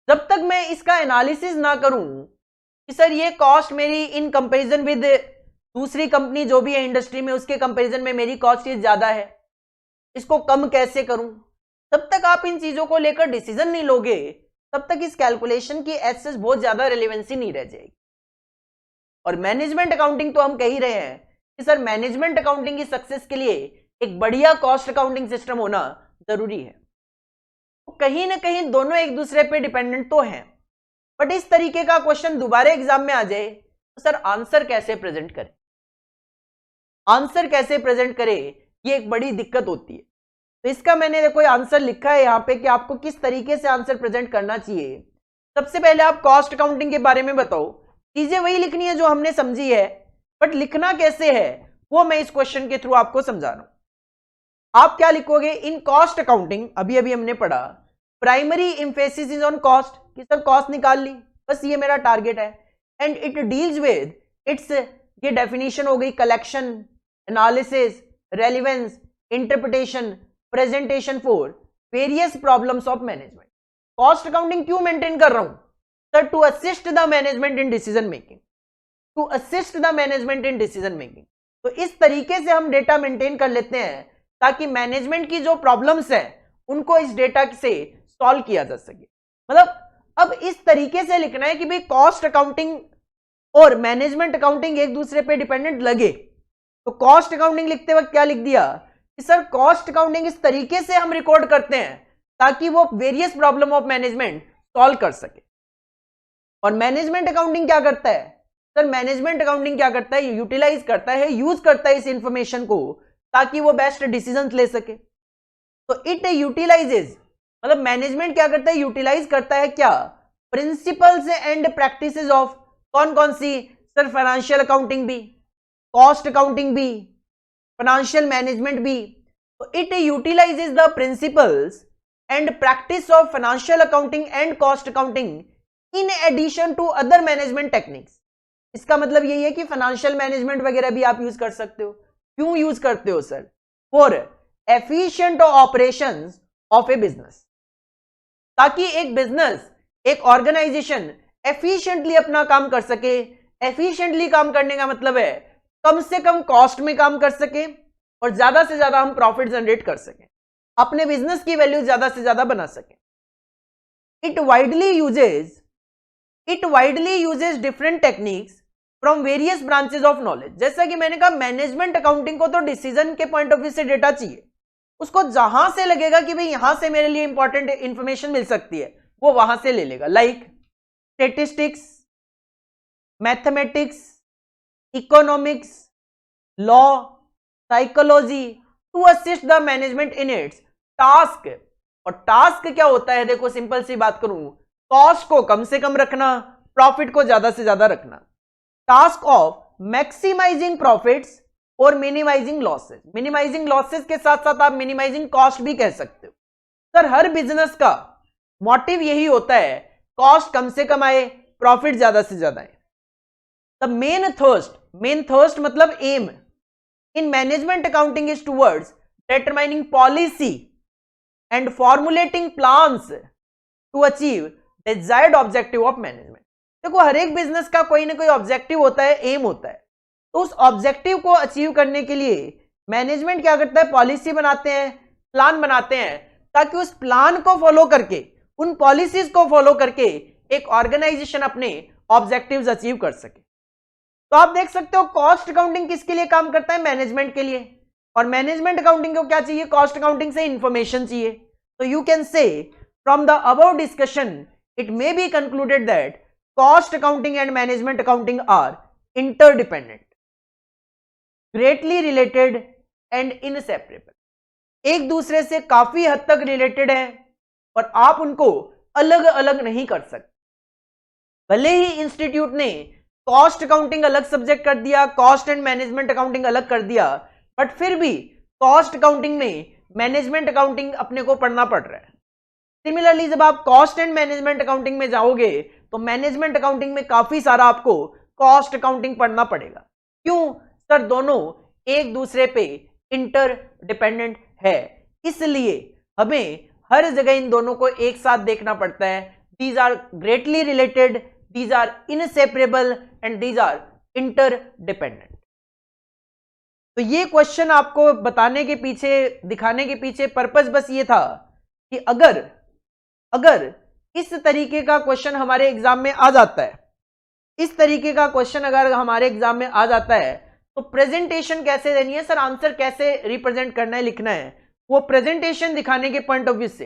जब तक मैं इसका एनालिसिस ना करूं कि सर ये कॉस्ट मेरी इन कंपैरिजन विद दूसरी कंपनी जो भी है इंडस्ट्री में उसके कंपैरिजन में मेरी कॉस्ट ये ज्यादा है, इसको कम कैसे करूं, तब तक आप इन चीजों को लेकर डिसीजन नहीं लोगे, तब तक इस कैलकुलेशन की एज बहुत ज्यादा रिलेवेंसी नहीं रह जाएगी। और मैनेजमेंट अकाउंटिंग तो हम कह ही रहे हैं कि सर मैनेजमेंट अकाउंटिंग की सक्सेस के लिए एक बढ़िया कॉस्ट अकाउंटिंग सिस्टम होना जरूरी है। तो कहीं ना कहीं दोनों एक दूसरे पे डिपेंडेंट तो हैं, बट इस तरीके का क्वेश्चन दोबारा एग्जाम में आ जाए तो सर आंसर कैसे प्रेजेंट करें, आंसर कैसे प्रेजेंट करें, ये एक बड़ी दिक्कत होती है। तो इसका मैंने कोई आंसर लिखा है यहाँ पे कि आपको किस तरीके से आंसर प्रेजेंट करना चाहिए। सबसे पहले आप कॉस्ट अकाउंटिंग के बारे में बताओ, चीजें वही लिखनी है जो हमने समझी है, बट लिखना कैसे है वो मैं इस क्वेश्चन के थ्रू आपको समझा रहा हूं। आप क्या लिखोगे, इन कॉस्ट अकाउंटिंग, अभी अभी हमने पढ़ा primary emphasis is on cost, कि सर कॉस्ट निकाल ली, बस ये मेरा टारगेट है। And it deals with its, ये डेफिनेशन हो गई, collection, analysis, relevance, interpretation, presentation for various problems of management. Cost accounting क्यों मेंटेन कर रहा हूं sir, to assist the management in decision making, to assist the management in decision making. तो इस तरीके से हम डेटा मेंटेन कर लेते हैं ताकि मैनेजमेंट की जो प्रॉब्लम्स है उनको इस डेटा से सॉल्व किया जा सके। मतलब अब इस तरीके से लिखना है कि भाई कॉस्ट अकाउंटिंग और मैनेजमेंट अकाउंटिंग एक दूसरे पे डिपेंडेंट लगे। तो कॉस्ट अकाउंटिंग लिखते वक्त क्या लिख दिया कि सर कॉस्ट अकाउंटिंग इस तरीके से हम रिकॉर्ड करते हैं ताकि वो various problem of management solve कर सके। और मैनेजमेंट अकाउंटिंग क्या करता है सर, मैनेजमेंट अकाउंटिंग क्या करता है, यूटिलाइज करता है, यूज करता है इस इंफॉर्मेशन को ताकि वो बेस्ट डिसीजन ले सके। तो इट यूटिलाइजेज, मतलब मैनेजमेंट क्या करता है, यूटिलाइज करता है क्या, प्रिंसिपल्स एंड प्रैक्टिसेस ऑफ, कौन कौन सी सर, फाइनेंशियल अकाउंटिंग भी, कॉस्ट अकाउंटिंग भी, फाइनेंशियल मैनेजमेंट भी। तो it utilises the principles and practice of financial accounting and cost accounting in addition to other management techniques. इसका मतलब यही है कि फाइनेंशियल मैनेजमेंट वगैरह भी आप यूज कर सकते हो। क्यों यूज करते हो sir, for efficient operations of A business, ताकि एक बिजनेस, एक ऑर्गेनाइजेशन एफिशिएंटली अपना काम कर सके। एफिशिएंटली काम करने का मतलब है कम से कम कॉस्ट में काम कर सके और ज्यादा से ज्यादा हम प्रॉफिट जनरेट कर सके, अपने बिजनेस की वैल्यू ज्यादा से ज्यादा बना सके। It widely uses different techniques from various branches of knowledge. जैसा कि मैंने कहा मैनेजमेंट अकाउंटिंग को तो डिसीजन के पॉइंट ऑफ व्यू से डेटा चाहिए, उसको जहां से लगेगा कि भाई यहां से मेरे लिए इंपॉर्टेंट इंफॉर्मेशन मिल सकती है वो वहां से ले लेगा, like statistics, mathematics, economics, law, psychology, to assist the management in its task. और टास्क क्या होता है, देखो सिंपल सी बात करूं, कॉस्ट को कम से कम रखना, प्रॉफिट को ज्यादा से ज्यादा रखना। टास्क ऑफ मैक्सिमाइजिंग प्रॉफिट्स और मिनिमाइजिंग लॉसेस। मिनिमाइजिंग लॉसेस के साथ साथ आप मिनिमाइजिंग कॉस्ट भी कह सकते हो। सर हर बिजनेस का मोटिव यही होता है, कॉस्ट कम से कम आए, प्रॉफिट ज्यादा से ज्यादा आए। द मेन थर्स्ट मतलब aim in management accounting is towards determining policy and formulating plans to achieve desired objective of management. देखो हर एक बिजनेस का कोई ना कोई ऑब्जेक्टिव होता है, एम होता है। तो उस ऑब्जेक्टिव को अचीव करने के लिए मैनेजमेंट क्या करता है, पॉलिसी बनाते हैं, प्लान बनाते हैं, ताकि उस प्लान को फॉलो करके, उन पॉलिसीज को फॉलो करके एक ऑर्गेनाइजेशन अपने ऑब्जेक्टिव्स अचीव कर सके। तो आप देख सकते हो कॉस्ट अकाउंटिंग किसके लिए काम करता है, मैनेजमेंट के लिए। और मैनेजमेंट अकाउंटिंग को क्या चाहिए, कॉस्ट अकाउंटिंग से इंफॉर्मेशन चाहिए। तो you can say from the above discussion it may be concluded that cost accounting and management accounting are interdependent, greatly related and inseparable. एक दूसरे से काफी हद तक रिलेटेड है और आप उनको अलग अलग नहीं कर सकते। भले ही इंस्टीट्यूट ने कॉस्ट अकाउंटिंग अलग सब्जेक्ट कर दिया, कॉस्ट एंड मैनेजमेंट अकाउंटिंग अलग कर दिया, बट फिर भी कॉस्ट अकाउंटिंग में मैनेजमेंट अकाउंटिंग अपने को पढ़ना पड़ रहा है। सिमिलरली जब आप कॉस्ट एंड मैनेजमेंट अकाउंटिंग में जाओगे तो मैनेजमेंट अकाउंटिंग में काफी सारा आपको कॉस्ट अकाउंटिंग पढ़ना पड़ेगा। क्यों सर, दोनों एक दूसरे पे इंटरडिपेंडेंट है, इसलिए हमें हर जगह इन दोनों को एक साथ देखना पड़ता है। These are greatly related, these are inseparable and these are interdependent। तो ये क्वेश्चन आपको बताने के पीछे, दिखाने के पीछे पर्पस बस ये था कि अगर इस तरीके का क्वेश्चन हमारे एग्जाम में आ जाता है, इस तरीके का क्वेश्चन अगर हमारे एग्जाम में आ जाता है, तो प्रेजेंटेशन कैसे देनी है सर, आंसर कैसे रिप्रेजेंट करना है, लिखना है, वो प्रेजेंटेशन दिखाने के पॉइंट ऑफ व्यू से,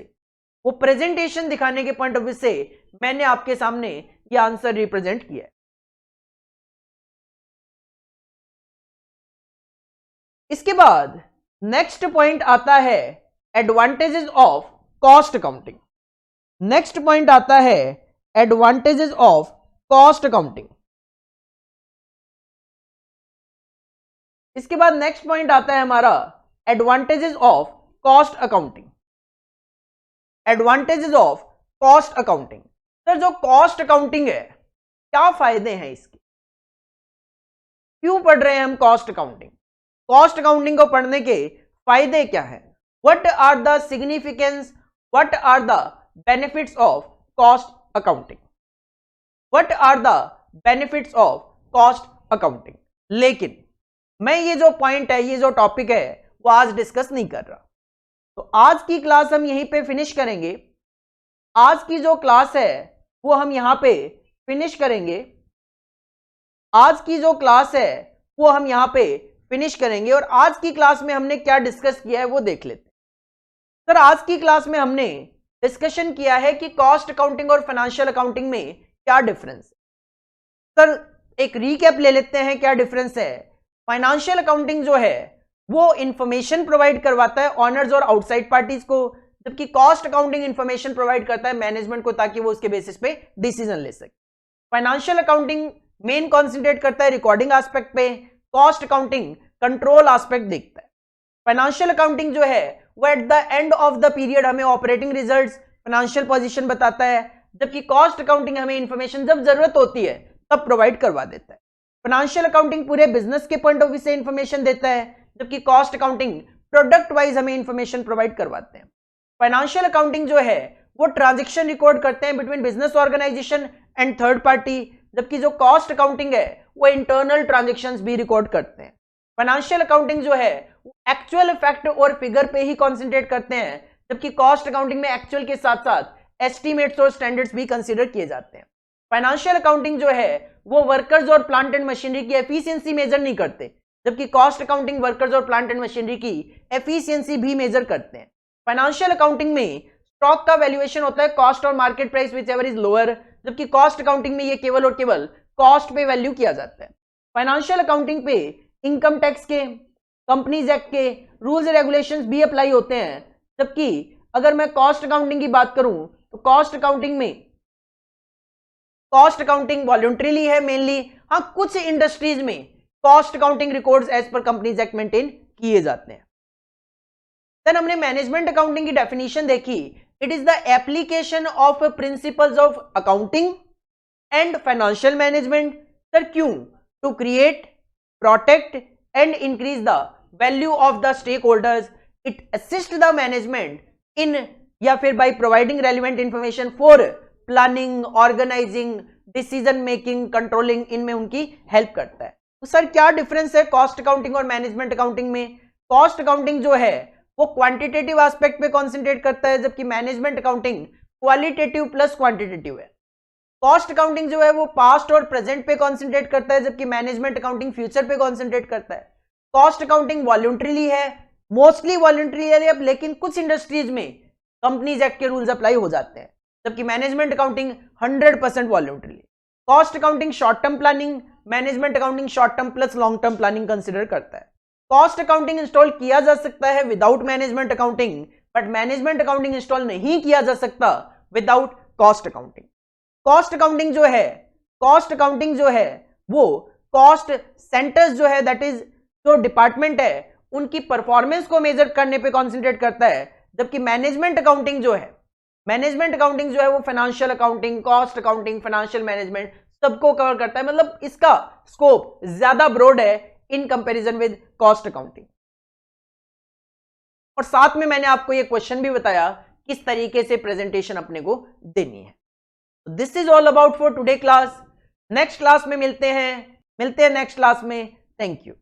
वो प्रेजेंटेशन दिखाने के पॉइंट ऑफ व्यू से मैंने आपके सामने ये आंसर रिप्रेजेंट किया है। इसके बाद नेक्स्ट पॉइंट आता है advantages of cost accounting. Next point आता है एडवांटेजेस ऑफ कॉस्ट अकाउंटिंग। इसके बाद नेक्स्ट पॉइंट आता है हमारा advantages of cost accounting. Advantages of cost accounting, sir जो कॉस्ट अकाउंटिंग है क्या फायदे हैं इसके, क्यों पढ़ रहे हैं हम कॉस्ट अकाउंटिंग, कॉस्ट अकाउंटिंग को पढ़ने के फायदे क्या है, what are the significance, what are the benefits of cost accounting, what are the benefits of cost accounting. लेकिन मैं ये जो पॉइंट है, ये जो टॉपिक है, वो आज डिस्कस नहीं कर रहा। तो आज की क्लास हम यहीं पे फिनिश करेंगे। आज की जो क्लास है वो हम यहां पे फिनिश करेंगे। आज की जो क्लास है वो हम यहां पे फिनिश करेंगे और आज की क्लास में हमने क्या डिस्कस किया है वो देख लेते हैं। सर आज की क्लास में हमने डिस्कशन किया है कि कॉस्ट अकाउंटिंग और फाइनेंशियल अकाउंटिंग में क्या डिफरेंस है। सर एक रीकैप ले लेते हैं क्या डिफरेंस है। फाइनेंशियल अकाउंटिंग जो है वो इंफॉर्मेशन प्रोवाइड करवाता है ऑनर्स और आउटसाइड पार्टीज को, जबकि कॉस्ट अकाउंटिंग इंफॉर्मेशन प्रोवाइड करता है मैनेजमेंट को ताकि वो उसके बेसिस पे डिसीजन ले सके। फाइनेंशियल अकाउंटिंग मेन कॉन्सेंट्रेट करता है रिकॉर्डिंग एस्पेक्ट पे, कॉस्ट अकाउंटिंग कंट्रोल एस्पेक्ट देखता है। फाइनेंशियल अकाउंटिंग जो है वो eight the end of the period हमें ऑपरेटिंग रिजल्ट्स, फाइनेंशियल पोजीशन बताता है, जबकि कॉस्ट अकाउंटिंग हमें इंफॉर्मेशन जब जरूरत होती है तब प्रोवाइड करवा देता है। फाइनेंशियल अकाउंटिंग पूरे बिजनेस के पॉइंट ऑफ व्यू से इंफॉर्मेशन देता है, जबकि कॉस्ट अकाउंटिंग प्रोडक्ट वाइज हमें इंफॉर्मेशन प्रोवाइड करवाते हैं। फाइनेंशियल अकाउंटिंग जो है वो ट्रांजैक्शन रिकॉर्ड करते हैं between business organisation and third party, जबकि जो कॉस्ट अकाउंटिंग है वो इंटरनल ट्रांजैक्शंस भी रिकॉर्ड करते हैं। फाइनेंशियल अकाउंटिंग जो है एक्चुअल फैक्ट और फिगर पे ही कॉन्सेंट्रेट करते हैं, जबकि कॉस्ट अकाउंटिंग में एक्चुअल के साथ साथ एस्टिमेट्स और स्टैंडर्ड्स भी कंसीडर किए जाते हैं। फाइनेंशियल अकाउंटिंग जो है वो वर्कर्स और प्लांट एंड मशीनरी की एफिशिएंसी मेजर नहीं करते, जबकि कॉस्ट अकाउंटिंग वर्कर्स और प्लांट एंड मशीनरी की एफिशिएंसी भी मेजर करते हैं। फाइनेंशियल अकाउंटिंग में स्टॉक का वैल्यूएशन होता है कॉस्ट और market price whichever is lower, जबकि कॉस्ट अकाउंटिंग में ये केवल और केवल कॉस्ट पे वैल्यू किया जाता है। फाइनेंशियल अकाउंटिंग पे इनकम टैक्स के, कंपनीज एक्ट के रूल्स एंड रेगुलेशंस भी अप्लाई होते हैं, जबकि अगर मैं कॉस्ट अकाउंटिंग की बात करूं तो कॉस्ट अकाउंटिंग में कॉस्ट अकाउंटिंग वॉलंटरीली है मेनली। हाँ, कुछ इंडस्ट्रीज में cost accounting records as per companies act maintain किए जाते हैं। देन हमने मैनेजमेंट अकाउंटिंग की डेफिनेशन देखी, it is the application of principles of accounting and financial management. Sir क्यों? To create, protect and increase the value of the stakeholders, it assist the management in या फिर by providing relevant information for planning, organising, decision making, controlling, इनमें उनकी help करता है। तो sir क्या difference है कॉस्ट अकाउंटिंग और मैनेजमेंट अकाउंटिंग में? कॉस्ट अकाउंटिंग जो है वो क्वांटिटेटिव एस्पेक्ट पे कॉन्सेंट्रेट करता है, जबकि management accounting qualitative plus quantitative है। कॉस्ट अकाउंटिंग जो है वो पास्ट और प्रेजेंट पे कॉन्सेंट्रेट करता है, जबकि मैनेजमेंट अकाउंटिंग फ्यूचर पे कॉन्सेंट्रेट करता है। कॉस्ट अकाउंटिंग वॉलंटरीली है, मोस्टली वॉलंटरी है, लेकिन कुछ इंडस्ट्रीज में कंपनीज एक्ट के रूल्स अप्लाई हो जाते हैं, जबकि management accounting 100% voluntary. Cost accounting short term planning, management accounting short term plus long term planning consider करता है। कॉस्ट अकाउंटिंग इंस्टॉल किया जा सकता है without management accounting, but management accounting install नहीं किया जा सकता without cost accounting. Cost accounting जो है वो कॉस्ट सेंटर्स जो है, दैट इज जो डिपार्टमेंट है, उनकी परफॉर्मेंस को मेजर करने पे कॉन्सेंट्रेट करता है, जबकि मैनेजमेंट अकाउंटिंग जो है वो financial accounting, cost accounting, financial management सबको कवर करता है। मतलब इसका स्कोप ज्यादा ब्रॉड है in comparison with cost accounting. और साथ में मैंने आपको ये क्वेश्चन भी बताया किस तरीके से प्रेजेंटेशन अपने को देनी है। This is all about for today class. Next class में मिलते हैं नेक्स्ट क्लास में। Thank you.